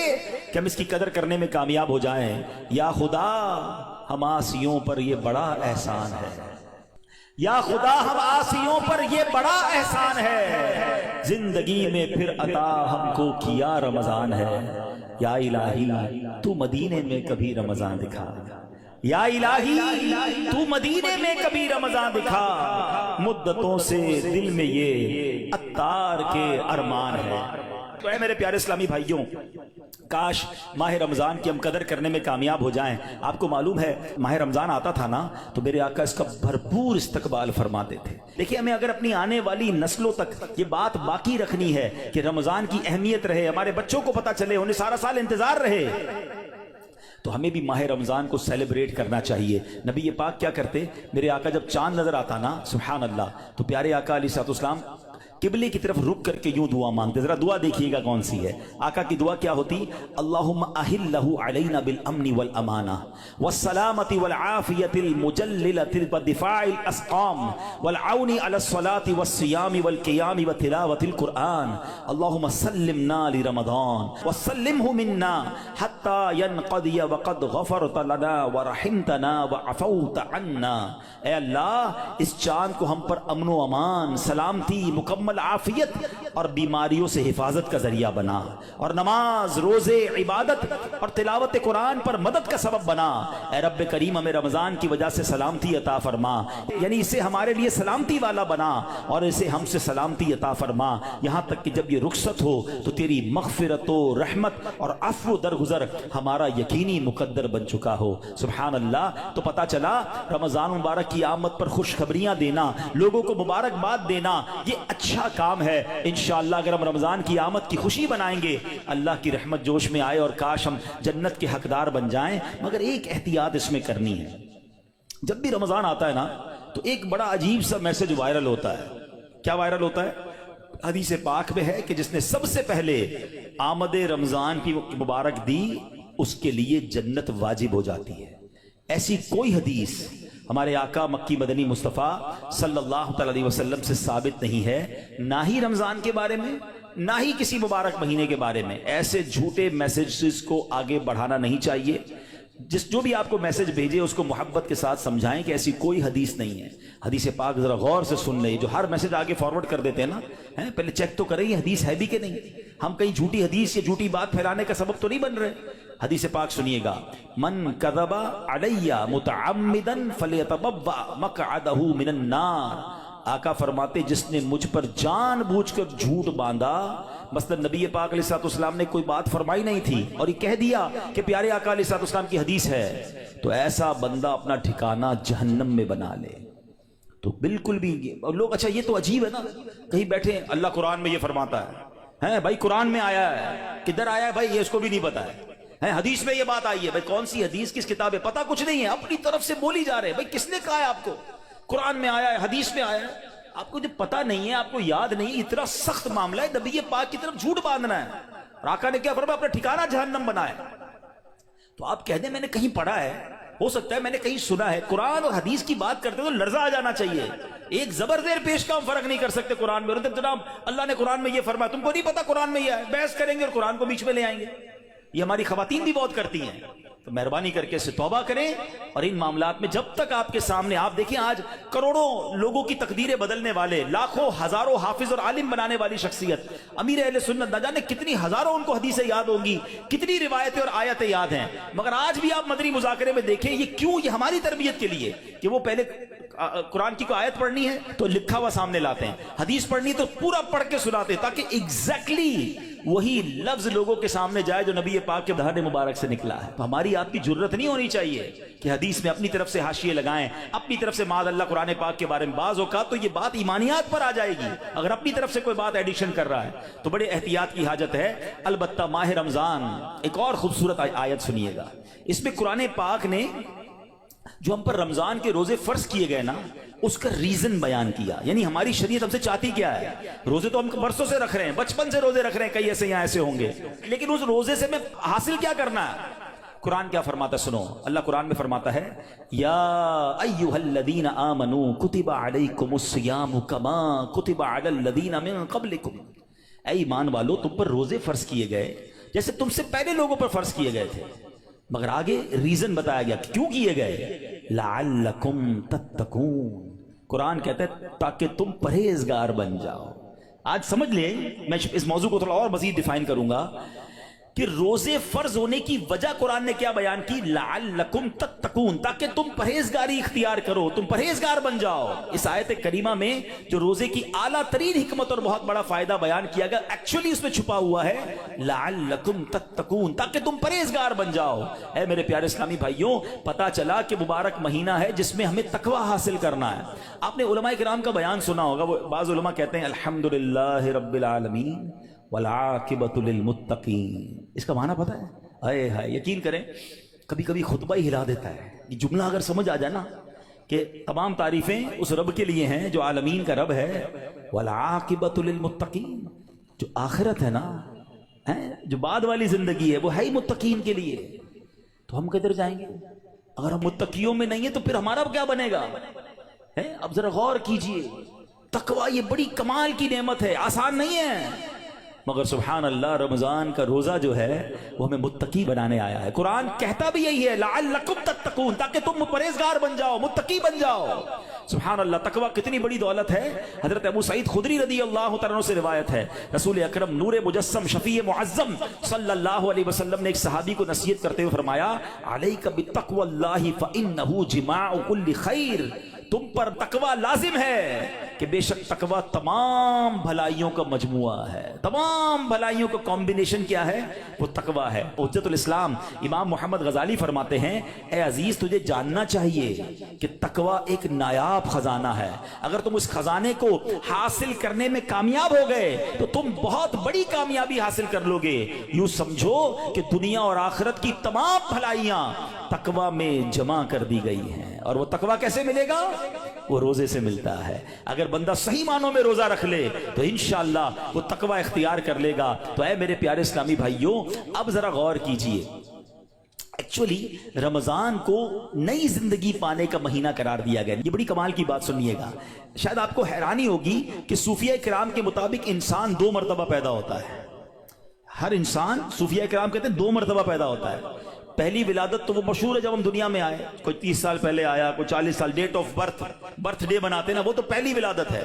کہ ہم اس کی قدر کرنے میں کامیاب ہو جائیں۔ یا خدا ہم عاصیوں پر یہ بڑا احسان ہے، یا خدا ہم عاصیوں پر یہ بڑا احسان ہے، زندگی میں پھر عطا ہم کو کیا رمضان ہے۔ یا الہی تو مدینے میں کبھی رمضان دکھا، یا الہی تو مدینے میں کبھی رمضان دکھا، مدتوں سے دل میں یہ عطار کے ارمان ہے۔ تو اے میرے پیارے اسلامی بھائیوں، کاش ماہ رمضان کی ہم قدر کرنے میں کامیاب ہو جائیں۔ آپ کو معلوم ہے ماہ رمضان آتا تھا نا تو میرے آقا اس کا بھرپور استقبال فرماتے تھے۔ دیکھیں ہمیں اگر اپنی آنے والی نسلوں تک یہ بات باقی رکھنی ہے کہ رمضان کی اہمیت رہے، ہمارے بچوں کو پتہ چلے، انہیں سارا سال انتظار رہے، تو ہمیں بھی ماہ رمضان کو سیلیبریٹ کرنا چاہیے۔ نبی پاک کیا کرتے، میرے آقا جب چاند نظر آتا نا سبحان اللہ، تو پیارے آقا علیہ الصلوۃ والسلام قبلے کی طرف رک کر کے یوں دعا مانگتے۔ ذرا دعا دیکھیے گا کون سی ہے۔ آقا کی دعا کیا ہوتی، اللہم احلہ علینا بالامن والامانہ والسلامۃ والعافیۃ المجللۃ والدفاع الاسقام والعون علی الصلاۃ والصیام والقیام وتلاوۃ القرآن، اللہم سلمنا لرمضان وسلمہ منا حتی ینقضی وقد غفرت لنا ورحمتنا وعفوت عنا۔ اے اللہ اس چاند کو ہم پر امن و امان، سلامتی، مکمل عافیت اور بیماریوں سے حفاظت کا ذریعہ بنا، اور نماز، روزے، عبادت اور تلاوت قرآن پر مدد کا سبب بنا۔ اے رب کریم ہمیں رمضان کی وجہ سے سلامتی عطا فرما، یعنی اسے ہمارے لیے سلامتی والا بنا اور اسے ہم سے سلامتی عطا فرما، یہاں تک کہ جب یہ رخصت ہو تو تیری مغفرت و رحمت اور عفو درگزر ہمارا یقینی مقدر بن چکا ہو۔ سبحان اللہ۔ تو پتہ چلا رمضان مبارک کی آمد پر خوشخبریاں دینا، لوگوں کو مبارکباد دینا، یہ اچھا کام ہے۔ انشاءاللہ اگر ہم رمضان کی آمد کی خوشی بنائیں گے، اللہ کی رحمت جوش میں آئے اور کاش ہم جنت کے حقدار بن جائیں، مگر ایک احتیاط اس میں کرنی ہے۔ جب بھی رمضان آتا ہے نا تو ایک بڑا عجیب سا میسج وائرل ہوتا ہے۔ کیا وائرل ہوتا ہے؟ حدیث پاک میں ہے کہ جس نے سب سے پہلے آمد رمضان کی مبارک دی اس کے لیے جنت واجب ہو جاتی ہے۔ ایسی کوئی حدیث ہمارے آقا مکی مدنی مصطفیٰ صلی اللہ تعالی علیہ وسلم سے ثابت نہیں ہے، نہ ہی رمضان کے بارے میں، نہ ہی کسی مبارک مہینے کے بارے میں۔ ایسے جھوٹے میسیجز کو آگے بڑھانا نہیں چاہیے۔ جو بھی آپ کو میسج بھیجے اس کو محبت کے ساتھ سمجھائیں کہ ایسی کوئی حدیث نہیں ہے۔ حدیث پاک ذرا غور سے سن لیں، جو ہر میسج آگے فارورڈ کر دیتے ہیں نا، پہلے چیک تو کریں یہ حدیث ہے بھی کہ نہیں، ہم کہیں جھوٹی حدیث یا جھوٹی بات پھیلانے کا سبب تو نہیں بن رہے۔ حدیث پاک سنیے گا، من کذب علی متعمدا فلیتبوأ مقعدہ من النار۔ آقا فرماتے جس نے مجھ پر جان بوجھ کر جھوٹ باندھا، مثلا نبی پاک علیہ الصلوۃ والسلام نے کوئی بات فرمائی نہیں تھی اور یہ کہہ دیا کہ پیارے آقا علیہ الصلوۃ والسلام کی حدیث ہے، تو ایسا بندہ اپنا ٹھکانہ جہنم میں بنا لے۔ تو بالکل بھی لوگ اچھا یہ تو عجیب ہے نا، کہیں بیٹھے اللہ قرآن میں یہ فرماتا ہے بھائی قرآن میں آیا ہے، کدھر آیا ہے بھائی یہ اس کو بھی نہیں پتا ہے، حدیث میں یہ بات آئی ہے، بھائی کون سی حدیث کس کتاب ہے پتہ کچھ نہیں ہے، اپنی طرف سے بولی جا رہے ہیں۔ بھائی کس نے کہا ہے آپ کو قرآن میں آیا ہے، حدیث میں آیا ہے، آپ کو جب پتہ نہیں ہے، آپ کو یاد نہیں، اتنا سخت معاملہ ہے نبی پاک کی طرف جھوٹ باندھنا ہے، اور آقا نے کیا فرمایا، اپنا ٹھکانہ جہنم بنایا۔ تو آپ کہہ دیں میں نے کہیں پڑھا ہے، ہو سکتا ہے میں نے کہیں سنا ہے، قرآن اور حدیث کی بات کرتے تو لرزہ آ جانا چاہیے، ایک زبر زیر پیش کا ہم فرق نہیں کر سکتے قرآن میں، اور جناب اللہ نے قرآن میں یہ فرمایا، تم کو نہیں پتا قرآن میں یہ ہے، بحث کریں گے اور قرآن کو بیچ میں لے آئیں گے۔ یہ ہماری خواتین بھی بہت کرتی ہیں، تو مہربانی کر کے اس سے توبہ کریں، اور ان معاملات میں جب تک آپ کے سامنے، آپ دیکھیں آج کروڑوں لوگوں کی تقدیریں بدلنے والے، لاکھوں ہزاروں حافظ اور عالم بنانے والی شخصیت امیر اہل سنت، نہ جانے کتنی ہزاروں ان کو حدیثیں یاد ہوں گی، کتنی روایتیں اور آیتیں یاد ہیں، مگر آج بھی آپ مدنی مذاکرے میں دیکھیں یہ کیوں، یہ ہماری تربیت کے لیے کہ وہ پہلے قرآن کی کوئی آیت پڑھنی ہے تو لکھا ہوا سامنے لاتے ہیں، حدیث پڑھنی تو پورا پڑھ کے سناتے تاکہ ایگزیکٹلی وہی لفظ لوگوں کے سامنے جائے جو نبی پاک کے دہان مبارک سے نکلا ہے۔ تو ہماری آپ کی جرت نہیں ہونی چاہیے کہ حدیث میں اپنی طرف سے حاشیے لگائیں، اپنی طرف سے معاذ اللہ قرآن پاک کے بارے میں، بعض اوقات تو یہ بات ایمانیات پر آ جائے گی اگر اپنی طرف سے کوئی بات ایڈیشن کر رہا ہے، تو بڑے احتیاط کی حاجت ہے۔ البتہ ماہ رمضان ایک اور خوبصورت آیت سنیے گا، اس میں قرآن پاک نے جو ہم پر رمضان کے روزے فرض کیے گئے نا اس کا ریزن بیان کیا، یعنی ہماری شریعت ہم سے چاہتی کیا ہے، روزے تو ہم برسوں سے رکھ رہے ہیں، بچپن سے روزے رکھ رہے ہیں، کئی ایسے یہاں ایسے ہوں گے، لیکن اس روزے سے میں حاصل کیا کرنا ہے؟ قرآن کیا فرماتا ہے سنو، اللہ قرآن میں فرماتا ہے یا ایھا الذین آمنوا کتب علیکم الصیام کما کتب علی الذین من قبلکم، اے ایمان والو تم پر روزے فرض کیے گئے جیسے تم سے پہلے لوگوں پر فرض کیے گئے تھے، مگر آگے ریزن بتایا گیا کیوں کیے گئے، لعلکم تتقون، قرآن کہتا ہے تاکہ تم پرہیزگار بن جاؤ۔ آج سمجھ لیں، میں اس موضوع کو تھوڑا اور مزید ڈیفائن کروں گا کہ روزے فرض ہونے کی وجہ قرآن نے کیا بیان کی، لعلکم تتقون، تاکہ تم پرہیزگاری اختیار کرو، تم پرہیزگار بن جاؤ۔ اس آیت کریمہ میں جو روزے کی اعلیٰ ترین حکمت اور بہت بڑا فائدہ بیان کیا گیا، ایکچولی اس میں چھپا ہوا ہے لعلکم تتقون، تاکہ تم پرہیزگار بن جاؤ۔ اے میرے پیارے اسلامی بھائیوں، پتہ چلا کہ مبارک مہینہ ہے جس میں ہمیں تقوی حاصل کرنا ہے۔ آپ نے علماء کرام کا بیان سنا ہوگا، وہ بعض علماء کہتے ہیں الحمدللہ رب العالمین والعاقبۃ للمتقین، اس کا معنی پتہ ہے؟ اے ہائے، یقین کریں کبھی کبھی خطبہ ہی ہلا دیتا ہے یہ جملہ اگر سمجھ آ جائے نا کہ تمام تعریفیں اس رب کے لیے ہیں جو عالمین کا رب ہے، والعاقبۃ للمتقین، جو آخرت ہے نا، جو بعد والی زندگی ہے وہ ہے ہی متقین کے لیے، تو ہم کدھر جائیں گے اگر ہم متقیوں میں نہیں ہیں؟ تو پھر ہمارا کیا بنے گا؟ اب ذرا غور کیجئے، تقوی یہ بڑی کمال کی نعمت ہے، آسان نہیں ہے، مگر سبحان اللہ رمضان کا روزہ جو ہے وہ ہمیں متقی بنانے آیا ہے۔ قرآن کہتا بھی یہی ہے لعلکم تتقون، تاکہ تم پرہیزگار بن جاؤ، متقی بن جاؤ۔ سبحان اللہ، تقوی کتنی بڑی دولت ہے۔ حضرت ابو سعید خدری رضی اللہ تعالیٰ عنہ سے روایت ہے، رسول اکرم نور مجسم شفیع معظم صلی اللہ علیہ وسلم نے ایک صحابی کو نصیحت کرتے ہوئے فرمایا علیک بتقوی اللہ فإنہ جماع کل خیر، تم پر تقوی لازم ہے کہ بے شک تقوی تمام بھلائیوں کا مجموعہ ہے، تمام بھلائیوں کا کمبینیشن کیا ہے؟ وہ تقوی ہے۔ حجت الاسلام امام محمد غزالی فرماتے ہیں اے عزیز، تجھے جاننا چاہیے کہ تقوی ایک نایاب خزانہ ہے، اگر تم اس خزانے کو حاصل کرنے میں کامیاب ہو گئے تو تم بہت بڑی کامیابی حاصل کر لو گے۔ یوں سمجھو کہ دنیا اور آخرت کی تمام بھلائیاں تقوی میں جمع کر دی گئی ہیں۔ اور وہ تقوی کیسے ملے گا؟ وہ روزے سے ملتا ہے۔ اگر بندہ صحیح معنوں میں روزہ رکھ لے تو انشاءاللہ وہ تقوی اختیار کر لے گا۔ تو اے میرے پیارے اسلامی بھائیوں، اب ذرا غور کیجئے، ایکچولی رمضان کو نئی زندگی پانے کا مہینہ قرار دیا گیا۔ یہ بڑی کمال کی بات سنیے گا، شاید آپ کو حیرانی ہوگی کہ صوفیہ کرام کے مطابق انسان 2 مرتبہ پیدا ہوتا ہے۔ ہر انسان، صوفیہ کرام کہتے ہیں 2 مرتبہ پیدا ہوتا ہے۔ پہلی ولادت تو وہ مشہور ہے جب ہم دنیا میں آئے، کوئی 30 سال پہلے آیا، کوئی 40 سال، ڈیٹ آف برتھ ڈے بناتے نا، وہ تو پہلی ولادت ہے۔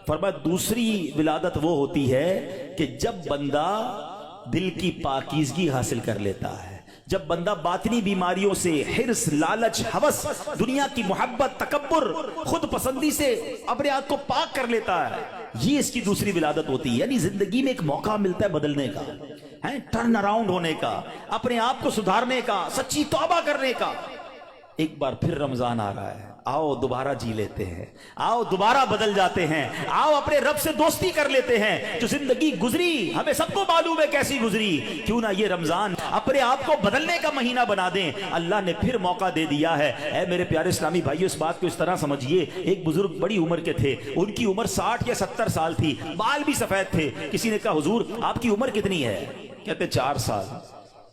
فرمایا دوسری ولادت وہ ہوتی ہے کہ جب بندہ دل کی پاکیزگی حاصل کر لیتا ہے، جب بندہ باطنی بیماریوں سے، حرص، لالچ، ہوس، دنیا کی محبت، تکبر، خود پسندی سے اپنے آپ کو پاک کر لیتا ہے، یہ اس کی دوسری ولادت ہوتی ہے۔ یعنی زندگی میں ایک موقع ملتا ہے بدلنے کا، ٹرن اراؤنڈ ہونے کا، اپنے آپ کو سدھارنے کا، سچی توبہ کرنے کا۔ ایک بار پھر رمضان آ رہا ہے، آؤ دوبارہ جی لیتے ہیں، آؤ دوبارہ بدل جاتے ہیں، آؤ اپنے رب سے دوستی کر لیتے ہیں۔ جو زندگی گزری ہمیں سب کو معلوم ہے کیسی گزری، کیوں نہ یہ رمضان اپنے آپ کو بدلنے کا مہینہ بنا دیں۔ اللہ نے پھر موقع دے دیا ہے۔ اے میرے پیارے اسلامی بھائیو، اس بات کو اس طرح سمجھیے، ایک بزرگ بڑی عمر کے تھے، ان کی عمر 60 یا 70 سال تھی، بال بھی سفید تھے۔ کسی نے کہا حضور آپ کی عمر کتنی ہے؟ کہتے 4 سال۔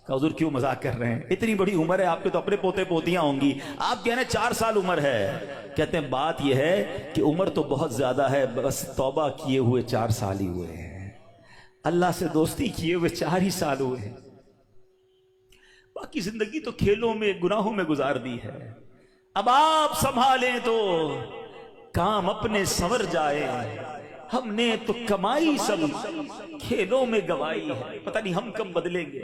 کہ حضور کیوں مذاق کر رہے ہیں، اتنی بڑی عمر ہے، آپ کے تو اپنے پوتے پوتیاں ہوں گی، آپ کہہ رہے ہیں 4 سال عمر ہے۔ کہتے ہیں بات یہ ہے کہ عمر تو بہت زیادہ ہے، بس توبہ کیے ہوئے 4 سال ہی ہوئے ہیں، اللہ سے دوستی کیے ہوئے 4 ہی سال ہوئے ہیں، باقی زندگی تو کھیلوں میں، گناہوں میں گزار دی ہے۔ اب آپ سنبھالیں تو کام اپنے سنور جائے، ہم نے تو کمائی سب کھیلوں میں گوائی ہے، پتہ نہیں ہم کب بدلیں گے،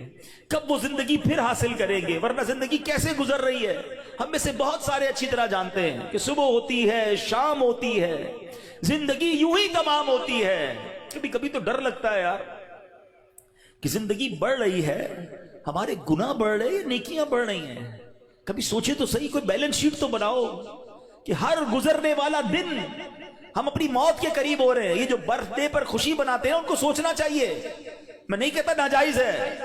کب وہ زندگی پھر حاصل کریں گے، ورنہ زندگی کیسے گزر رہی ہے۔ ہم میں سے بہت سارے اچھی طرح جانتے ہیں کہ صبح ہوتی ہے، شام ہوتی ہے، زندگی یوں ہی تمام ہوتی ہے۔ کبھی کبھی تو ڈر لگتا ہے یار کہ زندگی بڑھ رہی ہے، ہمارے گناہ بڑھ رہے ہیں، نیکیاں بڑھ رہی ہیں۔ کبھی سوچے تو صحیح، کوئی بیلنس شیٹ تو بناؤ کہ ہر گزرنے والا دن ہم اپنی موت کے قریب ہو رہے ہیں۔ یہ جو برتھ ڈے پر خوشی مناتے ہیں ان کو سوچنا چاہیے، میں نہیں کہتا ناجائز ہے،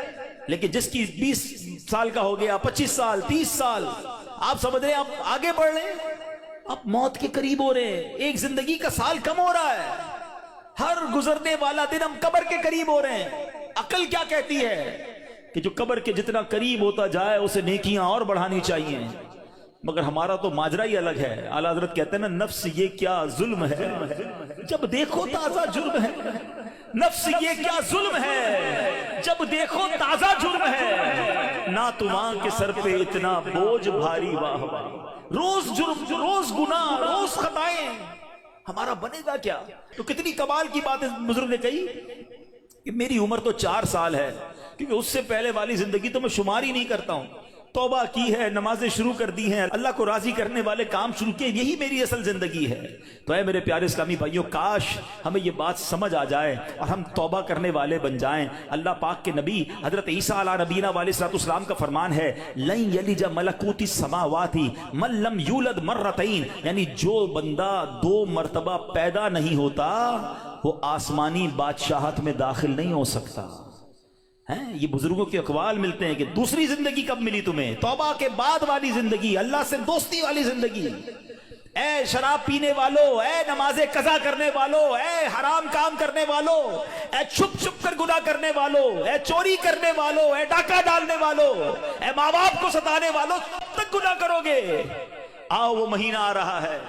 لیکن جس کی 20 سال کا ہو گیا، 25 سال، 30 سال، آپ سمجھ رہے ہیں آپ آگے بڑھ رہے ہیں، آپ موت کے قریب ہو رہے ہیں، ایک زندگی کا سال کم ہو رہا ہے، ہر گزرنے والا دن ہم قبر کے قریب ہو رہے ہیں۔ عقل کیا کہتی ہے کہ جو قبر کے جتنا قریب ہوتا جائے اسے نیکیاں اور بڑھانی چاہیے، مگر ہمارا تو ماجرا ہی الگ ہے۔ اعلیٰ حضرت کہتے ہیں نا، نفس یہ کیا ظلم ہے، جب دیکھو تازہ جرم ہے۔ نفس یہ کیا ظلم ہے، جب دیکھو تازہ جرم ہے۔ نہ تمہاں کے سر پہ اتنا بوجھ بھاری، واہ واہ، روز جرم، روز گناہ، روز خطائیں، ہمارا بنے گا کیا؟ تو کتنی کمال کی بات بزرگ نے کہی کہ میری عمر تو 4 سال ہے، کیونکہ اس سے پہلے والی زندگی تو میں شمار ہی نہیں کرتا ہوں۔ توبہ کی ہے، نمازیں شروع کر دی ہیں، اللہ کو راضی کرنے والے کام شروع کیے، یہی میری اصل زندگی ہے۔ تو اے میرے پیارے اسلامی بھائیوں، کاش ہمیں یہ بات سمجھ آ جائے اور ہم توبہ کرنے والے بن جائیں۔ اللہ پاک کے نبی حضرت عیسیٰ علیہ نبینا علیہ الصلوۃ والسلام کا فرمان ہے، لن یلج ملکوت السماوات من لم یولد مرتین، یعنی جو بندہ 2 مرتبہ پیدا نہیں ہوتا وہ آسمانی بادشاہت میں داخل نہیں ہو سکتا۔ یہ بزرگوں کے اقوال ملتے ہیں کہ دوسری زندگی کب ملی تمہیں؟ توبہ کے بعد والی زندگی، اللہ سے دوستی والی زندگی۔ اے شراب پینے والو، اے نماز قضا کرنے والو، اے حرام کام کرنے والو، اے چھپ چھپ کر گناہ کرنے والو، اے چوری کرنے والو، اے ڈاکہ ڈالنے والو، اے ماں باپ کو ستانے والو، تک گناہ کرو گے۔ آؤ وہ مہینہ آ رہا ہے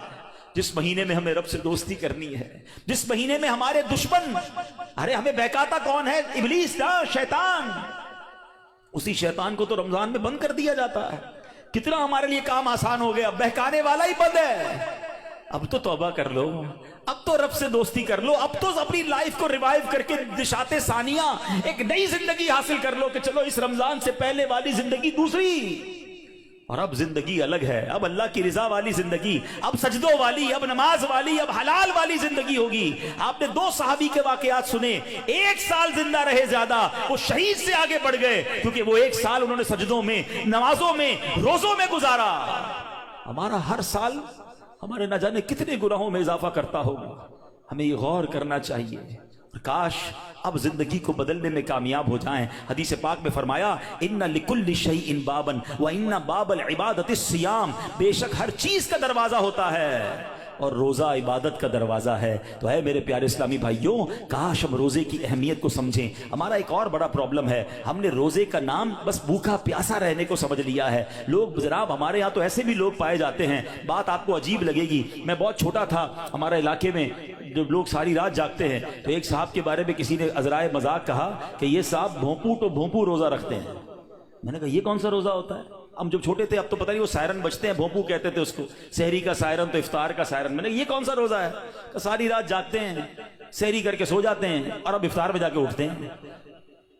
جس مہینے میں ہمیں رب سے دوستی کرنی ہے، جس مہینے میں ہمارے دشمن، ارے ہمیں بہکاتا کون ہے؟ ابلیس نا، شیطان۔ اسی شیطان کو تو رمضان میں بند کر دیا جاتا ہے۔ کتنا ہمارے لیے کام آسان ہو گیا، بہکانے والا ہی بند ہے۔ اب تو توبہ کر لو، اب تو رب سے دوستی کر لو، اب تو اپنی لائف کو ریوائیو کر کے نشاط ثانیہ ایک نئی زندگی حاصل کر لو کہ چلو اس رمضان سے پہلے والی زندگی دوسری، اور اب زندگی الگ ہے، اب اللہ کی رضا والی زندگی، اب سجدوں والی، اب نماز والی، اب حلال والی زندگی ہوگی۔ آپ نے 2 صحابی کے واقعات سنے، 1 سال زندہ رہے زیادہ، وہ شہید سے آگے بڑھ گئے کیونکہ وہ 1 سال انہوں نے سجدوں میں، نمازوں میں، روزوں میں گزارا۔ ہمارا ہر سال ہمارے نہ جانے کتنے گناہوں میں اضافہ کرتا ہوگا، ہمیں یہ غور کرنا چاہیے۔ کاش اب زندگی کو بدلنے میں کامیاب ہو جائیں۔ حدیث پاک میں فرمایا، ان لکل شیء بابا وان باب العبادۃ الصیام، بے شک ہر چیز کا دروازہ ہوتا ہے اور روزہ عبادت کا دروازہ ہے۔ تو ہے میرے پیارے اسلامی بھائیوں، کاش ہم روزے کی اہمیت کو سمجھیں۔ ہمارا ایک اور بڑا پرابلم ہے، ہم نے روزے کا نام بس بھوکا پیاسا رہنے کو سمجھ لیا ہے۔ لوگ جناب ہمارے ہاں تو ایسے بھی لوگ پائے جاتے ہیں، بات آپ کو عجیب لگے گی۔ میں بہت چھوٹا تھا، ہمارے علاقے میں جب لوگ ساری رات جاگتے ہیں تو ایک صاحب کے بارے میں کسی نے عذرائے مذاق کہا کہ یہ صاحب بھونپو تو بھونپو روزہ رکھتے ہیں۔ میں نے کہا یہ کون سا روزہ ہوتا ہے؟ ہم جب چھوٹے تھے اب تو پتہ نہیں وہ سائرن بجتے ہیں، بھونپو کہتے تھے اس کو، سحری کا سائرن تو افطار کا سائرن۔ میں نے کہا یہ کون سا روزہ ہے؟ کہ ساری رات جاگتے ہیں، سحری کر کے سو جاتے ہیں اور اب افطار میں جا کے اٹھتے ہیں۔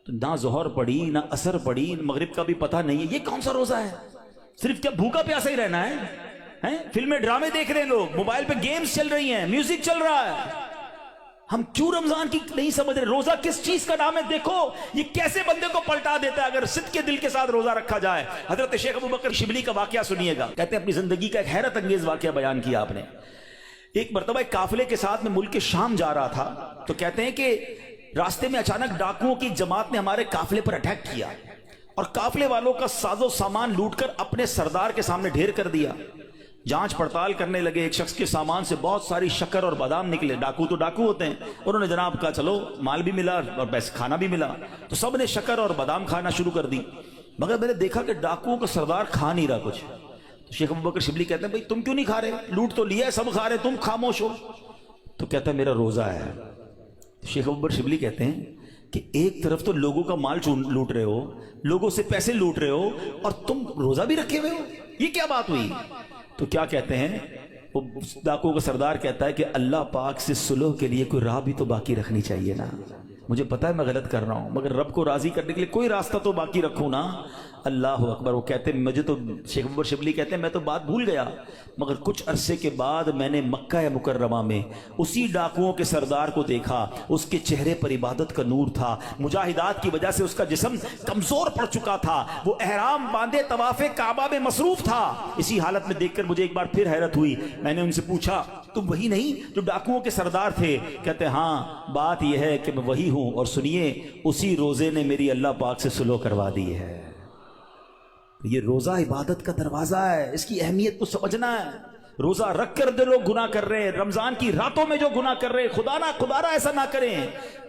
تو نہ ظہر پڑی نہ عصر پڑی، مغرب کا بھی پتہ نہیں ہے، یہ کون سا روزہ ہے؟ صرف کیا بھوکا پیاسا ہی رہنا ہے؟ فلمیں ڈرامے دیکھ رہے ہیں لوگ، موبائل پہ گیمز چل رہی ہیں، میوزک چل رہا ہے، ہم کیوں رمضان کی نہیں سمجھ رہے؟ روزہ کس چیز کا نام ہے؟ دیکھو یہ کیسے بندے کو پلٹا دیتا ہے اگر صدق کے دل کے ساتھ روزہ رکھا جائے۔ حضرت شیخ ابو بکر شبلی کا واقعہ سنیے گا، کہتے ہیں اپنی زندگی کا ایک حیرت انگیز واقعہ بیان کیا آپ نے۔ ایک مرتبہ ایک قافلے کے ساتھ میں ملک شام جا رہا تھا، تو کہتے ہیں کہ راستے میں اچانک ڈاکوؤں کی جماعت نے ہمارے قافلے پر اٹیک کیا اور قافلے والوں کا ساز و سامان لوٹ کر اپنے سردار کے سامنے ڈھیر کر دیا۔ جانچ پڑتال کرنے لگے، ایک شخص کے سامان سے بہت ساری شکر اور بادام نکلے۔ ڈاکو تو ڈاکو ہوتے ہیں، انہوں نے جناب کہا چلو مال بھی ملا اور پیسے کھانا بھی ملا، تو سب نے شکر اور بادام کھانا شروع کر دی، مگر میں نے دیکھا کہ ڈاکوؤں کا سردار کھا نہیں رہا کچھ۔ تو شیخ ابو بکر شبلی کہتے ہیں بھائی تم کیوں نہیں کھا رہے؟ لوٹ تو لیا ہے، سب کھا رہے، تم خاموش ہو۔ تو کہتا ہے میرا روزہ ہے۔ شیخ ابو بکر شبلی کہتے ہیں کہ ایک طرف تو لوگوں کا مال لوٹ رہے ہو، لوگوں سے پیسے لوٹ رہے ہو، اور تم روزہ بھی رکھے ہوئے ہو، یہ کیا بات ہوئی؟ تو کیا کہتے ہیں وہ ڈاکو کا سردار کہتا ہے کہ اللہ پاک سے صلح کے لیے کوئی راہ بھی تو باقی رکھنی چاہیے نا۔ مجھے پتا ہے میں غلط کر رہا ہوں، مگر رب کو راضی کرنے کے لیے کوئی راستہ تو باقی رکھوں نا۔ اللہ اکبر۔ وہ کہتے ہیں مجھے تو، شیخ ابو بکر شبلی کہتے ہیں میں تو بات بھول گیا، مگر کچھ عرصے کے بعد میں نے مکہ مکرمہ میں اسی ڈاکوؤں کے سردار کو دیکھا، اس کے چہرے پر عبادت کا نور تھا، مجاہدات کی وجہ سے اس کا جسم کمزور پڑ چکا تھا، وہ احرام باندھے طواف کعبہ میں مصروف تھا۔ اسی حالت میں دیکھ کر مجھے ایک بار پھر حیرت ہوئی، میں نے ان سے پوچھا تم وہی نہیں جو ڈاکوؤں کے سردار تھے؟ کہتے ہاں بات یہ ہے کہ میں وہی ہوں، اور سنیے اسی روزے نے میری اللہ پاک سے صلح کروا دی ہے۔ یہ روزہ عبادت کا دروازہ ہے، اس کی اہمیت کو سمجھنا ہے۔ روزہ رکھ کر جو لوگ گناہ کر رہے ہیں، رمضان کی راتوں میں جو گناہ کر رہے ہیں، خدا نہ ایسا نہ کریں۔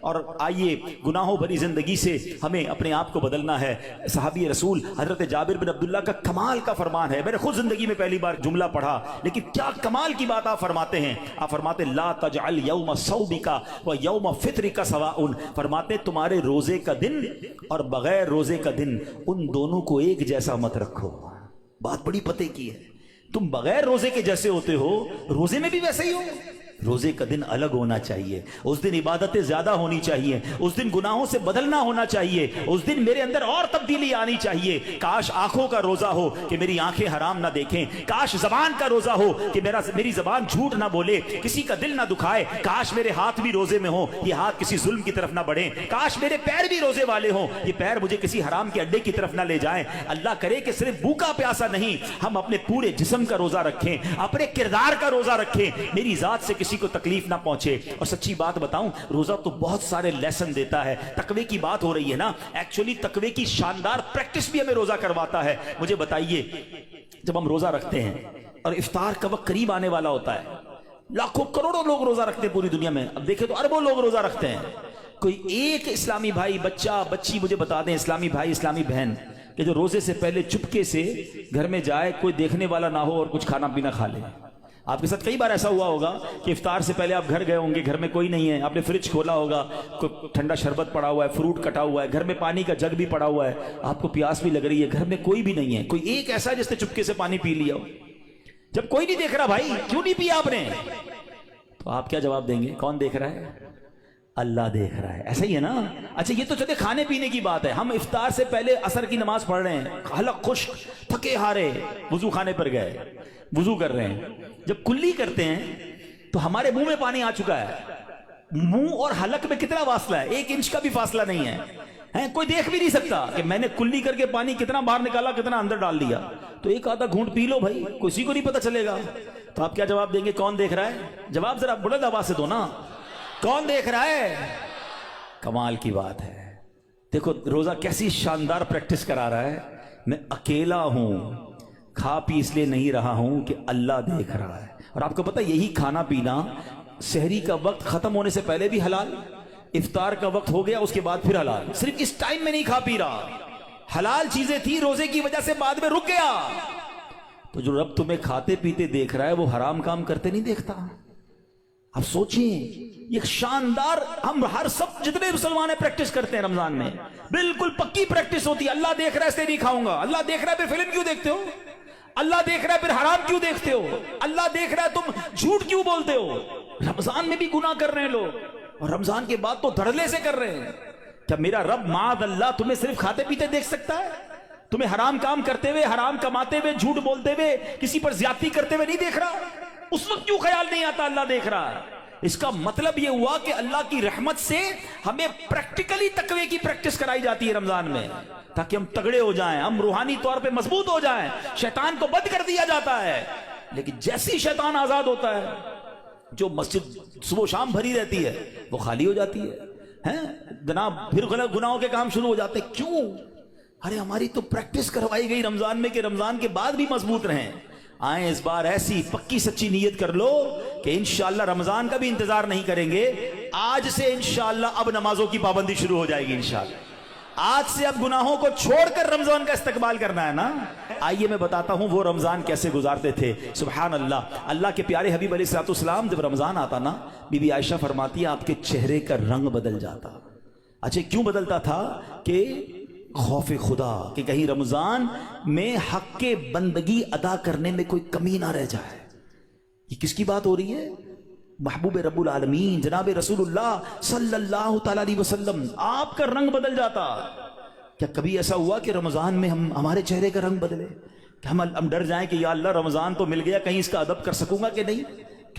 اور آئیے گناہوں بھری زندگی سے ہمیں اپنے آپ کو بدلنا ہے۔ صحابی رسول حضرت جابر بن عبداللہ کا کمال کا فرمان ہے، میں نے خود زندگی میں پہلی بار جملہ پڑھا، لیکن کیا کمال کی بات آپ فرماتے ہیں۔ آپ فرماتے لا تجعل یوم صومک و یوم فطرک سواء، فرماتے تمہارے روزے کا دن اور بغیر روزے کا دن ان دونوں کو ایک جیسا مت رکھو۔ بات بڑی پتے کی ہے، تم بغیر روزے کے جیسے ہوتے ہو، روزے میں بھی ویسے ہی ہو۔ روزے کا دن الگ ہونا چاہیے، اس دن عبادتیں زیادہ ہونی چاہیے، اس دن گناہوں سے بدلنا ہونا چاہیے، اس دن میرے اندر اور تبدیلی آنی چاہیے۔ کاش آنکھوں کا روزہ ہو کہ میری آنکھیں حرام نہ دیکھیں، کاش زبان کا روزہ ہو کہ میری زبان جھوٹ نہ بولے، کسی کا دل نہ دکھائے، کاش میرے ہاتھ بھی روزے میں ہوں، یہ ہاتھ کسی ظلم کی طرف نہ بڑھیں، کاش میرے پیر بھی روزے والے ہوں، یہ پیر مجھے کسی حرام کے اڈے کی طرف نہ لے جائیں۔ اللہ کرے کہ صرف بھوکا پیاسا نہیں، ہم اپنے پورے جسم کا روزہ رکھیں، اپنے کردار کا روزہ رکھیں، میری ذات سے کسی کو تکلیف نہ پہنچے۔ اور سچی بات بتاؤں، روزہ تو بہت سارے لیسن دیتا ہے۔ تقوی کی بات ہو رہی ہے نا، ایکچولی تقوی کی شاندار پریکٹس بھی ہمیں روزہ کرواتا ہے۔ مجھے بتائیے، جب ہم روزہ رکھتے ہیں اور افطار کا وقت قریب آنے والا ہوتا ہے، لاکھوں کروڑوں لوگ روزہ رکھتے ہیں پوری دنیا میں، اب دیکھیں تو اربوں لوگ روزہ رکھتے ہیں، کوئی ایک اسلامی بھائی، بچہ بچی مجھے بتا دیں، اسلامی بھائی اسلامی بہن کہ جو روزے سے پہلے چپکے سے گھر میں جائے، کوئی دیکھنے والا نہ ہو اور کچھ کھانا پینا کھا لے۔ آپ کے ساتھ کئی بار ایسا ہوا ہوگا کہ افطار سے پہلے آپ گھر گئے ہوں گے، گھر میں کوئی نہیں ہے، آپ نے فریج کھولا ہوگا، کوئی ٹھنڈا شربت پڑا ہوا ہے، فروٹ کٹا ہوا ہے، گھر میں پانی کا جگ بھی پڑا ہوا ہے، آپ کو پیاس بھی لگ رہی ہے، گھر میں کوئی بھی نہیں ہے، کوئی ایک ایسا جس نے چپکے سے پانی پی لیا ہو۔ جب کوئی نہیں دیکھ رہا، بھائی کیوں نہیں پیا آپ نے؟ تو آپ کیا جواب دیں گے؟ کون دیکھ رہا ہے؟ اللہ دیکھ رہا ہے، ایسا ہی ہے نا۔ اچھا یہ تو چلے کھانے پینے کی بات ہے، ہم افطار سے پہلے عصر کی نماز پڑھ رہے ہیں، حلق خشک، تھکے ہارے، وضو خانے پر گئے، وضو کر رہے ہیں، جب کلی کرتے ہیں تو ہمارے منہ میں پانی آ چکا ہے، منہ اور حلق میں کتنا فاصلہ ہے؟ 1 انچ کا بھی فاصلہ نہیں ہے، کوئی دیکھ بھی نہیں سکتا کہ میں نے کلی کر کے پانی کتنا باہر نکالا، کتنا اندر ڈال دیا۔ تو ایک آدھا گھونٹ پی لو بھائی، کسی کو نہیں پتا چلے گا۔ تو آپ کیا جواب دیں گے؟ کون دیکھ رہا ہے؟ جواب ذرا بلند آواز سے دو نا، کون دیکھ رہا ہے؟ کمال کی بات ہے۔ دیکھو روزہ کیسی شاندار پریکٹس کرا رہا ہے، میں اکیلا ہوں، کھا پی اس لیے نہیں رہا ہوں کہ اللہ دیکھ رہا ہے۔ اور آپ کو پتہ یہی کھانا پینا سحری کا وقت ختم ہونے سے پہلے بھی حلال، افطار کا وقت ہو گیا اس کے بعد پھر حلال، صرف اس ٹائم میں نہیں کھا پی رہا، حلال چیزیں تھی، روزے کی وجہ سے بعد میں رک گیا۔ تو جو رب تمہیں کھاتے پیتے دیکھ رہا ہے وہ حرام کام کرتے نہیں دیکھتا۔ اب سوچیں، یہ شاندار، ہم ہر سب جتنے مسلمان ہیں پریکٹس کرتے ہیں رمضان میں، بالکل پکی پریکٹس ہوتی ہے۔ اللہ دیکھ رہا ہے اس لیے نہیں کھاؤں گا، اللہ دیکھ رہا ہے پھر فلم کیوں دیکھتے ہو، اللہ دیکھ رہا ہے پھر حرام کیوں دیکھتے ہو، اللہ دیکھ رہا ہے تم جھوٹ کیوں بولتے ہو۔ رمضان میں بھی گناہ کر رہے ہیں لوگ، اور رمضان کے بعد تو دھڑلے سے کر رہے ہیں۔ کیا میرا رب معاذ اللہ تمہیں صرف کھاتے پیتے دیکھ سکتا ہے؟ تمہیں حرام کام کرتے ہوئے، حرام کماتے ہوئے، جھوٹ بولتے ہوئے، کسی پر زیادتی کرتے ہوئے نہیں دیکھ رہا؟ اس وقت کیوں خیال نہیں آتا اللہ دیکھ رہا ہے؟ اس کا مطلب یہ ہوا کہ اللہ کی رحمت سے ہمیں پریکٹیکلی تقوی کی پریکٹس کرائی جاتی ہے رمضان میں، تاکہ ہم تگڑے ہو جائیں، ہم روحانی طور پہ مضبوط ہو جائیں۔ شیطان کو بند کر دیا جاتا ہے، لیکن جیسی شیطان آزاد ہوتا ہے، جو مسجد صبح و شام بھری رہتی ہے وہ خالی ہو جاتی ہے، جناب پھر غلط گناہوں کے کام شروع ہو جاتے ہیں۔ کیوں؟ ارے ہماری تو پریکٹس کروائی گئی رمضان میں کہ رمضان کے بعد بھی مضبوط رہیں۔ آئیں اس بار ایسی پکی سچی نیت کر لو کہ انشاءاللہ رمضان کا بھی انتظار نہیں کریں گے، آج سے انشاءاللہ اب نمازوں کی پابندی شروع ہو جائے گی انشاءاللہ، آج سے اب گناہوں کو چھوڑ کر رمضان کا استقبال کرنا ہے نا۔ آئیے میں بتاتا ہوں وہ رمضان کیسے گزارتے تھے۔ سبحان اللہ، اللہ کے پیارے حبیب علیہ الصلوۃ والسلام جب رمضان آتا نا، بی بی عائشہ فرماتی ہے آپ کے چہرے کا رنگ بدل جاتا۔ اچھا کیوں بدلتا تھا؟ کہ خوف خدا، کہ کہیں رمضان میں حق کے بندگی ادا کرنے میں کوئی کمی نہ رہ جائے۔ یہ کس کی بات ہو رہی ہے؟ محبوب رب العالمین جناب رسول اللہ صلی اللہ تعالی علیہ وسلم، آپ کا رنگ بدل جاتا۔ کیا کبھی ایسا ہوا کہ رمضان میں ہمارے چہرے کا رنگ بدلے، کہ ہم ڈر جائیں کہ یا اللہ رمضان تو مل گیا، کہیں اس کا ادب کر سکوں گا کہ نہیں؟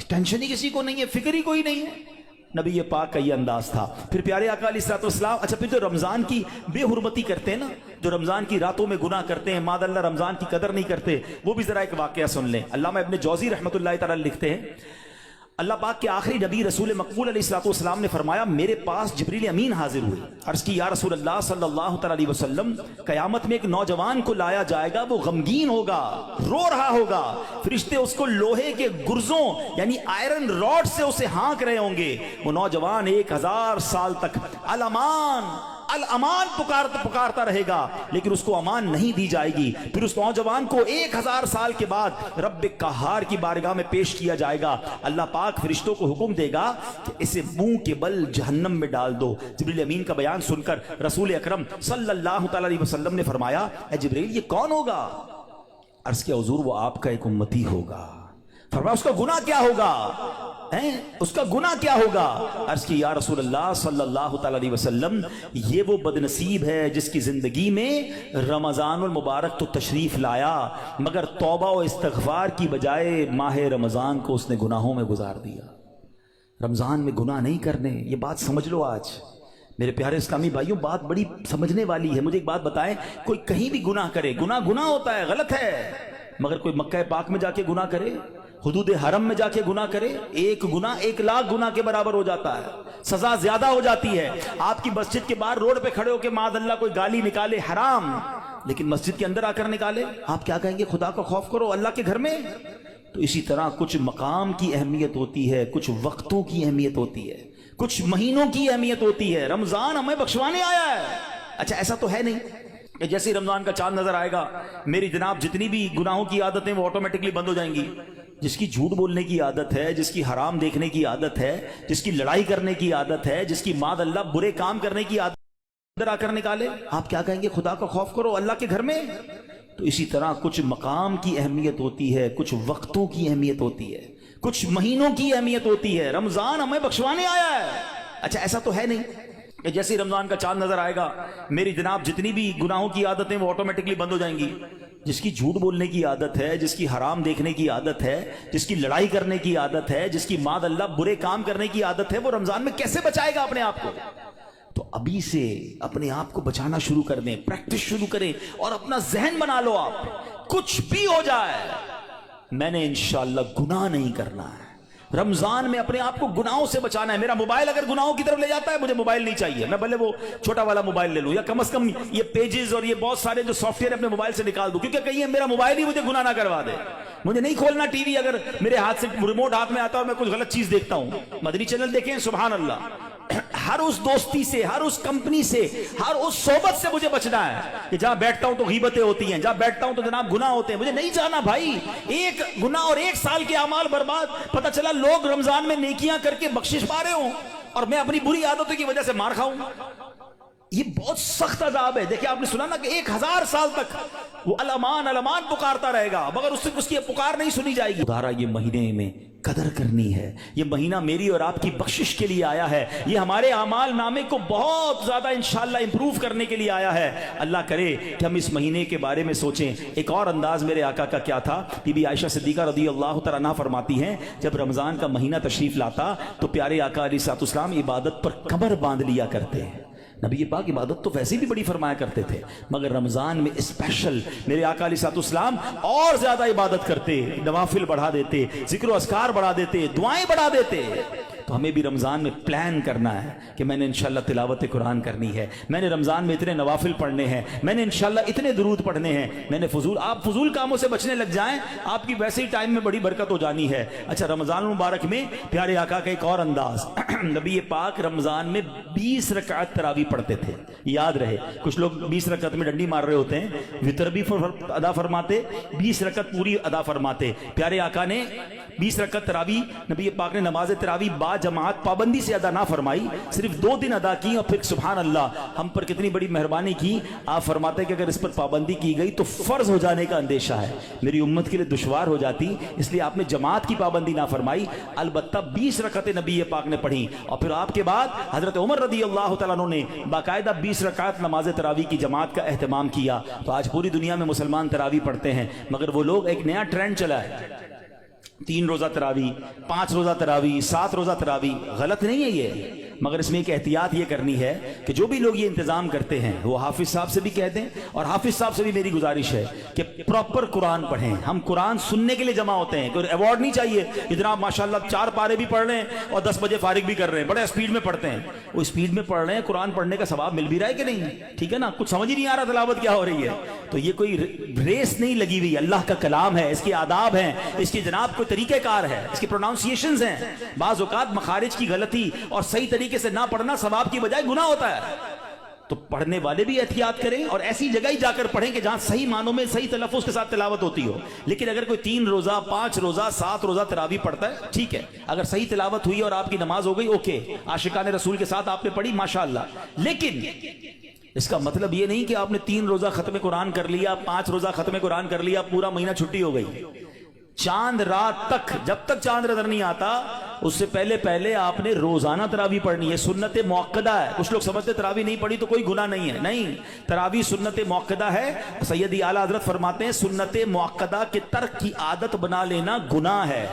ٹینشن ہی کسی کو نہیں ہے، فکر ہی کوئی نہیں ہے۔ نبی پاک کا یہ انداز تھا۔ پھر پیارے آقا علیہ الصلوۃ والسلام، اچھا پھر جو رمضان کی بے حرمتی کرتے ہیں نا، جو رمضان کی راتوں میں گناہ کرتے ہیں، ماد اللہ رمضان کی قدر نہیں کرتے، وہ بھی ذرا ایک واقعہ سن لیں۔ علامہ ابن جوزی رحمۃ اللہ تعالی لکھتے ہیں، اللہ پاک کے آخری نبی رسول مقبول علیہ الصلوۃ والسلام نے فرمایا میرے پاس جبریل امین حاضر ہوئے. عرض کی یا رسول اللہ صلی اللہ تعالی علیہ وسلم قیامت میں ایک نوجوان کو لایا جائے گا, وہ غمگین ہوگا, رو رہا ہوگا, فرشتے اس کو لوہے کے گرزوں یعنی آئرن راڈ سے اسے ہانک رہے ہوں گے. وہ نوجوان 1000 سال تک الامان الامان پکارتا رہے گا, لیکن اس کو امان نہیں دی جائے گی. پھر اس نوجوان کو 1000 سال کے بعد رب قہار کی بارگاہ میں پیش کیا جائے گا. اللہ پاک فرشتوں کو حکم دے گا کہ اسے منہ کے بل جہنم میں ڈال دو. جبریل امین کا بیان سن کر رسول اکرم صلی اللہ تعالی علیہ وسلم نے فرمایا اے جبریل یہ کون ہوگا؟ عرض کیا حضور وہ آپ کا ایک امتی ہوگا. فرمایا اس کا گناہ کیا ہوگا؟ اس کا گناہ کیا ہوگا؟ عرض کی یا رسول اللہ صلی اللہ تعالی علیہ وسلم یہ وہ بدنصیب ہے جس کی زندگی میں رمضان المبارک تو تشریف لایا مگر توبہ و استغفار کی بجائے ماہ رمضان کو اس نے گناہوں میں گزار دیا. رمضان میں گناہ نہیں کرنے, یہ بات سمجھ لو. آج میرے پیارے اسلامی بھائیوں بات بڑی سمجھنے والی ہے. مجھے ایک بات بتائیں, کوئی کہیں بھی گناہ کرے, گناہ ہوتا ہے, غلط ہے, مگر کوئی مکہ پاک میں جا کے گناہ کرے, حدود حرم میں جا کے گناہ کرے, ایک گناہ 1,00,000 گناہ کے برابر ہو جاتا ہے, سزا زیادہ ہو جاتی ہے. آپ کی مسجد کے باہر روڈ پہ کھڑے ہو کے معاذ اللہ کوئی گالی نکالے حرام, لیکن مسجد کے اندر آ کر نکالے, آپ کیا کہیں گے؟ خدا کا خوف کرو اللہ کے گھر میں. تو اسی طرح کچھ مقام کی اہمیت ہوتی ہے, کچھ وقتوں کی اہمیت ہوتی ہے, کچھ مہینوں کی اہمیت ہوتی ہے. رمضان ہمیں بخشوانے آیا ہے. اچھا ایسا تو ہے نہیں کہ جیسے رمضان کا چاند نظر آئے گا میری جناب جتنی بھی گناہوں کی عادتیں وہ آٹومیٹکلی بند ہو جائیں گی. جس کی جھوٹ بولنے کی عادت ہے, جس کی حرام دیکھنے کی عادت ہے, جس کی لڑائی کرنے کی عادت ہے, جس کی معاذ اللہ برے کام کرنے کی عادت اندر آ کر نکالے, آپ کیا کہیں گے؟ خدا کا خوف کرو اللہ کے گھر میں. تو اسی طرح کچھ مقام کی اہمیت ہوتی ہے, کچھ وقتوں کی اہمیت ہوتی ہے, کچھ مہینوں کی اہمیت ہوتی ہے. رمضان ہمیں بخشوانے آیا ہے. اچھا ایسا تو ہے نہیں کہ جیسے رمضان کا چاند نظر آئے گا میری جناب جتنی بھی گناہوں کی عادتیں وہ آٹومیٹکلی بند ہو جائیں گی. جس کی جھوٹ بولنے کی عادت ہے, جس کی حرام دیکھنے کی عادت ہے, جس کی لڑائی کرنے کی عادت ہے, جس کی معاذ اللہ برے کام کرنے کی عادت ہے, وہ رمضان میں کیسے بچائے گا اپنے آپ کو؟ تو ابھی سے اپنے آپ کو بچانا شروع کر دیں, پریکٹس شروع کریں اور اپنا ذہن بنا لو. آپ کچھ بھی ہو جائے میں نے انشاءاللہ گناہ نہیں کرنا ہے. رمضان میں اپنے آپ کو گناہوں سے بچانا ہے. میرا موبائل اگر گناہوں کی طرف لے جاتا ہے مجھے موبائل نہیں چاہیے, میں بھلے وہ چھوٹا والا موبائل لے لوں یا کم از کم یہ پیجز اور یہ بہت سارے جو سافٹ ویئر اپنے موبائل سے نکال دوں, کیونکہ کہیں میرا موبائل ہی مجھے گناہ نہ کروا دے. مجھے نہیں کھولنا ٹی وی اگر میرے ہاتھ سے ریموٹ ہاتھ میں آتا ہے اور میں کچھ غلط چیز دیکھتا ہوں. مدنی چینل دیکھیں سبحان اللہ. ہر اس دوستی سے, ہر اس کمپنی سے, ہر اس صحبت سے مجھے بچنا ہے کہ جہاں بیٹھتا ہوں تو غیبتیں ہوتی ہیں, جہاں بیٹھتا ہوں تو جناب گناہ ہوتے ہیں. مجھے نہیں جانا بھائی. ایک گناہ اور 1 سال کے اعمال برباد. پتہ چلا لوگ رمضان میں نیکیاں کر کے بخشش پا رہے ہوں اور میں اپنی بری عادتوں کی وجہ سے مار کھاؤں. یہ بہت سخت عذاب ہے. دیکھیں آپ نے سنا نا کہ 1000 سال تک وہ الامان الامان پکارتا رہے گا مگر اس کی پکار نہیں سنی جائے گی. ادھارا یہ مہینے میں قدر کرنی ہے. یہ مہینہ میری اور آپ کی بخشش کے لیے آیا ہے. یہ ہمارے اعمال نامے کو بہت زیادہ انشاءاللہ امپروو کرنے کے لیے آیا ہے. اللہ کرے کہ ہم اس مہینے کے بارے میں سوچیں. ایک اور انداز میرے آقا کا کیا تھا, بی بی عائشہ صدیقہ رضی اللہ تعالیٰ عنہا فرماتی ہیں جب رمضان کا مہینہ تشریف لاتا تو پیارے آقا علیہ الصلوۃ والسلام عبادت پر کمر باندھ لیا کرتے ہیں. نبی پاک عبادت تو ویسے بھی بڑی فرمایا کرتے تھے مگر رمضان میں اسپیشل میرے آقا علیہ الصلوۃ والسلام اور زیادہ عبادت کرتے, نوافل بڑھا دیتے, ذکر و اذکار بڑھا دیتے, دعائیں بڑھا دیتے. تو ہمیں بھی رمضان میں پلان کرنا ہے کہ میں نے انشاءاللہ تلاوت قرآن کرنی ہے, میں نے رمضان میں اتنے نوافل پڑھنے ہیں, میں نے انشاءاللہ اتنے درود پڑھنے ہیں, میں نے آپ فضول کاموں سے بچنے لگ جائیں, آپ کی ویسے ہی ٹائم میں بڑی برکت ہو جانی ہے. اچھا رمضان المبارک میں پیارے آقا کا ایک اور انداز, نبی پاک رمضان میں 20 رکعت تراویح پڑھتے تھے. یاد رہے کچھ لوگ 20 رکعت میں ڈنڈی مار رہے ہوتے ہیں, وتر بھی ادا فرماتے, 20 رکعت پوری ادا فرماتے. پیارے آقا نے 20 رکعت تراویح نبی پاک نے نماز تراویح با جماعت پابندی سے ادا نہ فرمائی, صرف 2 دن ادا کی اور پھر سبحان اللہ ہم پر کتنی بڑی مہربانی کی. آپ فرماتے کہ اگر اس پر پابندی کی گئی تو فرض ہو جانے کا اندیشہ ہے, میری امت کے لیے دشوار ہو جاتی, اس لیے آپ نے جماعت کی پابندی نہ فرمائی. البتہ 20 رکعتیں نبی پاک نے پڑھی اور پھر آپ کے بعد حضرت عمر رضی اللہ تعالیٰ عنہ نے باقاعدہ 20 رکعت نماز تراویح کی جماعت کا اہتمام کیا. تو آج پوری دنیا میں مسلمان تراویح پڑھتے ہیں مگر وہ لوگ, ایک نیا ٹرینڈ چلا ہے 3 روزہ تراویح, 5 روزہ تراویح, 7 روزہ تراویح. غلط نہیں ہے یہ, مگر اس میں ایک احتیاط یہ کرنی ہے کہ جو بھی لوگ یہ انتظام کرتے ہیں وہ حافظ صاحب سے بھی کہہ دیں، اور حافظ صاحب سے بھی میری گزارش ہے کہ پراپر قرآن پڑھیں. ہم قرآن سننے کے لیے جمع ہوتے ہیں، کوئی ایوارڈ نہیں چاہیے کہ جناب ماشاءاللہ 4 پارے بھی پڑھ رہے ہیں اور 10 بجے فارغ بھی کر رہے ہیں، بڑے اسپیڈ میں پڑھتے ہیں. وہ اسپیڈ میں پڑھ رہے ہیں، قرآن پڑھنے کا ثواب مل بھی رہا ہے کہ نہیں؟ ٹھیک ہے نا، کچھ سمجھ ہی نہیں آ رہا تلاوت کیا ہو رہی ہے. تو یہ کوئی ریس نہیں لگی ہوئی، اللہ کا کلام ہے، اس کے آداب ہیں، اس کی جناب کوئی طریقہ کار ہے، اس کی پروناؤنسیشنز ہیں. بعض اوقات مخارج کی غلطی اور صحیح طریقے سے نہ پڑھنا ثواب کی بجائے گناہ ہوتا ہے. تو پڑھنے والے بھی احتیاط کریں اور ایسی جگہ ہی جا کر پڑھیں کہ جہاں صحیح معنوں میں صحیح تلفظ کے ساتھ تلاوت ہوتی ہو. لیکن اگر کوئی 3 روزہ 5 روزہ 7 روزہ تراویح پڑھتا ہے، ٹھیک ہے، اگر صحیح تلاوت ہوئی اور آپ کی نماز ہو گئی، اوکے، عاشقان رسول کے ساتھ آپ نے پڑھی، ماشاءاللہ. لیکن اس کا مطلب یہ نہیں کہ آپ نے 3 روزہ ختم قرآن کر لیا، 5 روزہ ختم قرآن کر لیا، پورا مہینہ چھٹی ہو گئی. چاند رات تک، جب تک چاند نظر نہیں آتا اس سے پہلے آپ نے روزانہ تراویح پڑھنی ہے. سنت موقدہ ہے. کچھ لوگ سمجھتے تراویح نہیں پڑھی تو کوئی گناہ نہیں ہے. نہیں، تراویح سنت موقدہ ہے. سیدی اعلیٰ حضرت فرماتے ہیں سنت موقدہ کے ترک کی عادت بنا لینا گناہ ہے.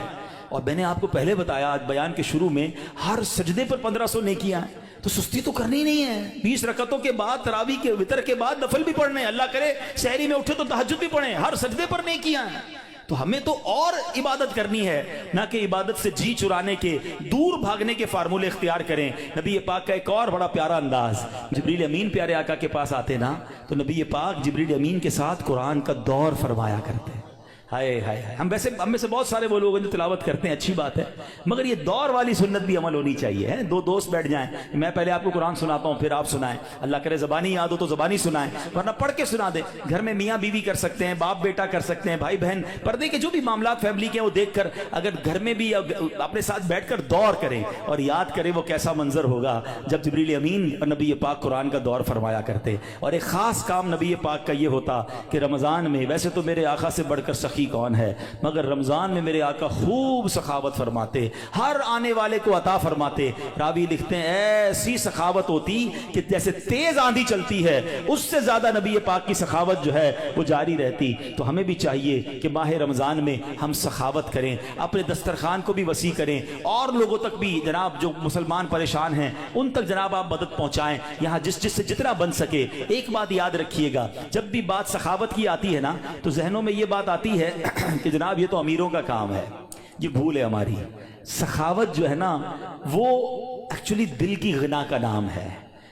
اور میں نے آپ کو پہلے بتایا آج بیان کے شروع میں، ہر سجدے پر 1500 نیکیاں ہیں. تو سستی تو کرنی نہیں ہے. 20 رکعتوں کے بعد تراویح کے وتر کے بعد نفل بھی پڑھنے، اللہ کرے سحری میں اٹھے تو تہجد بھی پڑھیں، ہر سجدے پر نیکیاں ہیں. تو ہمیں تو اور عبادت کرنی ہے، نہ کہ عبادت سے جی چرانے کے، دور بھاگنے کے فارمولے اختیار کریں. نبی پاک کا ایک اور بڑا پیارا انداز، جبریل امین پیارے آقا کے پاس آتے نا تو نبی پاک جبریل امین کے ساتھ قرآن کا دور فرمایا کرتے ہیں. ہائے ہائے ہائے، ہم میں سے بہت سارے وہ لوگ ہیں جو تلاوت کرتے ہیں، اچھی بات ہے، مگر یہ دور والی سنت بھی عمل ہونی چاہیے. 2 دوست بیٹھ جائیں، میں پہلے آپ کو قرآن سناتا ہوں پھر آپ سنائیں، اللہ کرے زبانی یاد ہو تو زبانی سنائیں، ورنہ پڑھ کے سنا دیں. گھر میں میاں بیوی کر سکتے ہیں، باپ بیٹا کر سکتے ہیں، بھائی بہن، پردے کے جو بھی معاملات فیملی کے ہیں وہ دیکھ کر اگر گھر میں بھی اپنے ساتھ بیٹھ کر دور کریں اور یاد کریں وہ کیسا منظر ہوگا جب جبریل امین اور نبی پاک قرآن کا دور فرمایا کرتے. اور ایک خاص کام نبی پاک کا یہ ہوتا کہ رمضان میں، ویسے تو میرے آقا سے بڑھ کر سخی کون ہے، مگر رمضان میں میرے آقا خوب سخاوت فرماتے، ہر آنے والے کو عطا فرماتے. راوی لکھتے ہیں ایسی سخاوت ہوتی کہ جیسے تیز آندھی چلتی ہے اس سے زیادہ نبی پاک کی سخاوت جو ہے وہ جاری رہتی. تو ہمیں بھی چاہیے کہ ماہ رمضان میں ہم سخاوت کریں، اپنے دسترخوان کو بھی وسیع کریں، اور لوگوں تک بھی جناب جو مسلمان پریشان ہیں ان تک جناب آپ مدد پہنچائیں یہاں جس سے جتنا بن سکے. ایک بات یاد رکھیے گا، جب بھی بات سخاوت کی آتی ہے نا تو ذہنوں میں یہ بات آتی ہے کہ جناب یہ تو امیروں کا کام ہے. یہ بھول ہے ہماری. سخاوت جو ہے نا وہ ایکچولی دل کی غنا کا نام ہے.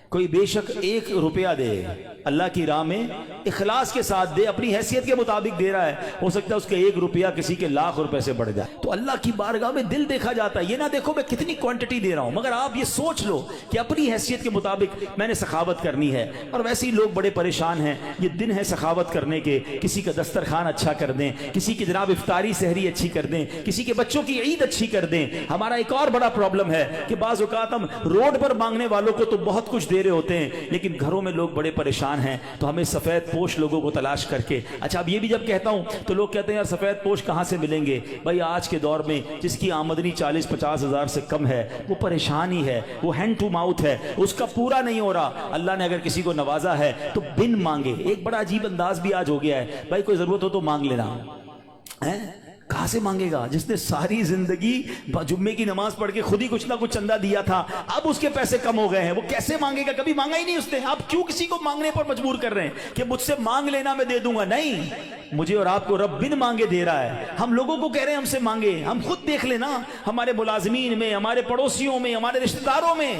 کوئی بے شک 1 روپیہ دے اللہ کی راہ میں اخلاص کے ساتھ دے، اپنی حیثیت کے مطابق دے رہا ہے، ہو سکتا ہے اس کے 1 روپیہ کسی کے لاکھ روپے سے بڑھ جائے. تو اللہ کی بارگاہ میں دل دیکھا جاتا ہے. یہ نہ دیکھو میں کتنی کوانٹٹی دے رہا ہوں، مگر آپ یہ سوچ لو کہ اپنی حیثیت کے مطابق میں نے سخاوت کرنی ہے. اور ویسے ہی لوگ بڑے پریشان ہیں، یہ دن ہے سخاوت کرنے کے. کسی کا دسترخوان اچھا کر دیں، کسی کی جناب افطاری سحری اچھی کر دیں، کسی کے بچوں کی عید اچھی کر دیں. ہمارا ایک اور بڑا پرابلم ہے کہ بعض اوقات ہم روڈ پر مانگنے والوں کو تو بہت کچھ دے رہے ہوتے ہیں لیکن گھروں میں لوگ بڑے پریشان ہیں. تو ہمیں سفید پوش لوگوں کو تلاش کر کے، اچھا اب یہ بھی جب کہتا ہوں تو لوگ کہتے ہیں یار سفید پوش کہاں سے ملیں گے؟ بھائی آج کے دور میں جس کی آمدنی 40-50 ہزار سے کم ہے وہ پریشان ہی ہے، وہ ہینڈ ٹو ماؤتھ ہے، اس کا پورا نہیں ہو رہا. اللہ نے اگر کسی کو نوازا ہے تو بن مانگے. ایک بڑا عجیب انداز بھی آج ہو گیا ہے، بھائی کوئی ضرورت ہو تو مانگ لینا. کہاں سے مانگے گا جس نے ساری زندگی جمعے کی نماز پڑھ کے خود ہی کچھ نہ کچھ چندہ دیا تھا، اب اس کے پیسے کم ہو گئے ہیں، وہ کیسے مانگے گا؟ کبھی مانگا ہی نہیں اس نے. آپ کیوں کسی کو مانگنے پر مجبور کر رہے ہیں کہ مجھ سے مانگ لینا میں دے دوں گا؟ نہیں، مجھے اور آپ کو رب بن مانگے دے رہا ہے. ہم لوگوں کو کہہ رہے ہیں ہم سے مانگے. ہم خود دیکھ لینا ہمارے ملازمین میں، ہمارے پڑوسیوں میں، ہمارے رشتہ داروں میں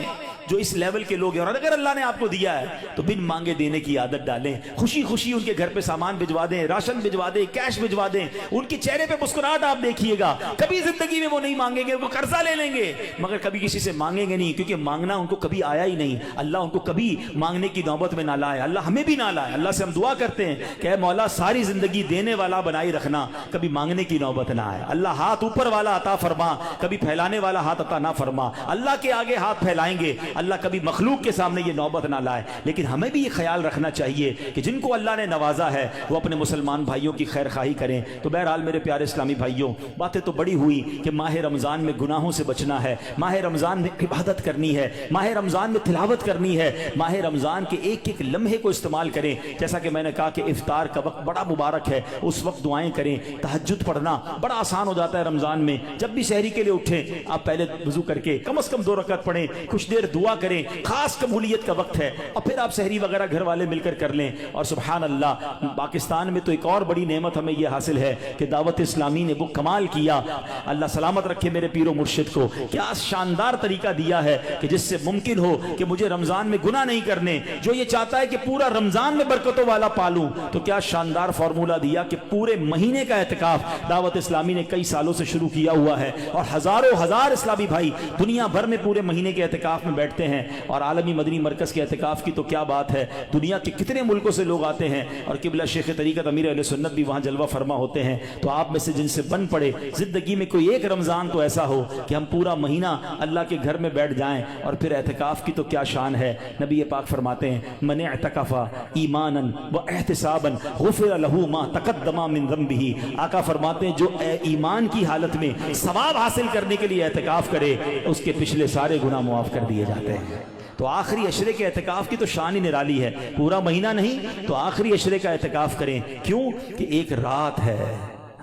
جو اس لیول کے لوگ ہیں، اور اگر اللہ نے آپ کو دیا ہے تو بن مانگے دینے کی عادت ڈالیں. خوشی خوشی ان کے گھر پہ سامان بھجوا دیں، راشن بھجوا دیں، کیش بھجوا دیں. ان کے چہرے پہ مسکراہٹ آپ دیکھیے گا. کبھی زندگی میں وہ نہیں مانگیں گے، وہ قرضہ لے لیں گے مگر کبھی کسی سے مانگیں گے نہیں، کیونکہ مانگنا ان کو کبھی آیا ہی نہیں. اللہ ان کو کبھی مانگنے کی نوبت میں نہ لائے، اللہ ہمیں بھی نہ لائے. اللہ سے ہم دعا کرتے ہیں کہ اے مولا ساری زندگی دینے والا بنائی رکھنا، کبھی مانگنے کی نوبت نہ آئے. اللہ ہاتھ اوپر والا عطا فرما، کبھی پھیلانے والا ہاتھ عطا نہ فرما. اللہ کے آگے ہاتھ پھیلائیں گے، اللہ کبھی مخلوق کے سامنے یہ نوبت نہ لائے. لیکن ہمیں بھی یہ خیال رکھنا چاہیے کہ جن کو اللہ نے نوازا ہے وہ اپنے مسلمان بھائیوں کی خیر خواہی کریں. تو بہرحال میرے پیارے اسلامی اسلامی بھائیوں، باتیں تو بڑی ہوئی کہ ماہ رمضان میں گناہوں سے بچنا ہے، ماہ رمضان میں عبادت کرنی ہے، ماہ رمضان میں تلاوت کرنی ہے، ماہ رمضان کے ایک ایک لمحے کو استعمال کریں۔ جیسا کہ میں نے کہا کہ افطار کا وقت بڑا مبارک ہے، اس وقت دعائیں کریں۔ تہجد پڑھنا بڑا آسان ہو جاتا ہے رمضان میں، جب بھی سحری کے لیے اٹھیں آپ پہلے وضو کر کے کم از کم 2 رکعت پڑھیں، کچھ دیر دعا کریں، خاص قبولیت کا وقت ہے، اور پھر آپ سحری وغیرہ گھر والے مل کر لیں۔ اور سبحان اللہ، پاکستان میں تو ایک اور بڑی نعمت ہمیں یہ حاصل ہے کہ دعوت اسلامی نے وہ کمال کیا، اللہ سلامت رکھے میرے پیر و مرشد کو، کیا شاندار طریقہ دیا ہے کہ جس سے ممکن ہو کہ مجھے رمضان میں گناہ نہیں کرنے۔ جو یہ چاہتا ہے کہ پورا رمضان میں برکتوں والا پالوں، تو کیا شاندار فارمولہ دیا کہ پورے مہینے کا اعتکاف دعوت اسلامی نے کئی سالوں سے شروع کیا ہوا ہے، اور ہزاروں ہزار اسلامی بھائی دنیا بھر میں پورے مہینے کے اعتکاف میں بیٹھتے ہیں۔ اور عالمی مدنی مرکز کے اعتکاف کی تو کیا بات ہے، دنیا کے کتنے ملکوں سے لوگ آتے ہیں، اور قبلہ شیخ طریقت امیر اہل سنت بھی وہاں جلوہ فرما ہوتے ہیں۔ تو آپ میں سے جن سے بن پڑے زندگی میں کوئی ایک رمضان تو ایسا ہو کہ ہم پورا مہینہ اللہ کے گھر میں بیٹھ جائیں، اور پھر اعتکاف کی تو کیا شان ہے۔ نبی پاک فرماتے ہیں من اعتکف ایمانا و احتسابا غفر له ما تقدم من ذنبه۔ آقا فرماتے ہیں جو ایمان کی حالت میں ثواب حاصل کرنے کے لیے اعتکاف کرے، اس کے پچھلے سارے گناہ معاف کر دیے جاتے ہیں۔ تو آخری عشرے کے اعتکاف کی تو شان ہی نرالی ہے، پورا مہینہ نہیں تو آخری عشرے کا اعتکاف کریں۔ کیوں کہ ایک رات ہے،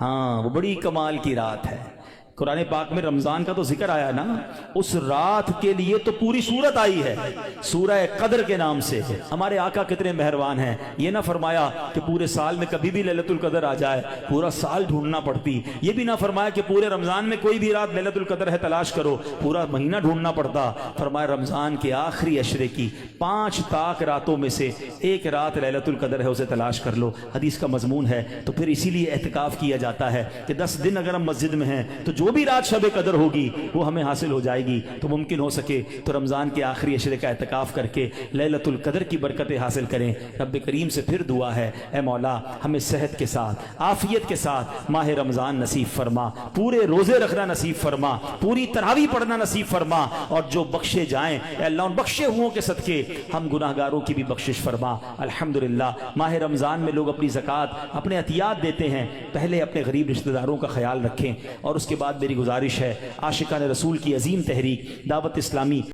ہاں وہ بڑی کمال کی رات ہے۔ قرآن پاک میں رمضان کا تو ذکر آیا نا، اس رات کے لیے تو پوری سورت آئی ہے، سورہ قدر کے نام سے۔ ہمارے آقا کتنے مہربان ہیں، یہ نہ فرمایا کہ پورے سال میں کبھی بھی لیلۃ القدر آ جائے، پورا سال ڈھونڈنا پڑتی۔ یہ بھی نہ فرمایا کہ پورے رمضان میں کوئی بھی رات لیلۃ القدر ہے تلاش کرو، پورا مہینہ ڈھونڈنا پڑتا۔ فرمایا رمضان کے آخری عشرے کی 5 طاق راتوں میں سے ایک رات لیلۃ القدر ہے، اسے تلاش کر لو، حدیث کا مضمون ہے۔ تو پھر اسی لیے اعتکاف کیا جاتا ہے کہ 10 دن اگر ہم مسجد میں ہیں تو جو بھی رات شب قدر ہوگی وہ ہمیں حاصل ہو جائے گی۔ تو ممکن ہو سکے تو رمضان کے آخری عشرے کا اعتکاف کر کے لیلۃ القدر کی برکتیں حاصل کریں۔ رب کریم سے پھر دعا ہے، اے مولا ہمیں صحت کے ساتھ عافیت کے ساتھ ماہ رمضان نصیب فرما، پورے روزے رکھنا نصیب فرما، پوری تراویح پڑھنا نصیب فرما، اور جو بخشے جائیں اے اللہ ان بخشے ہوں کے صدقے ہم گناہگاروں کی بھی بخشش فرما۔ الحمدللہ ماہ رمضان میں لوگ اپنی زکوٰۃ اپنے عطیات دیتے ہیں، پہلے اپنے غریب رشتہ داروں کا خیال رکھیں، اور اس کے بعد میری گزارش ہے عاشقان رسول کی عظیم تحریک دعوت اسلامی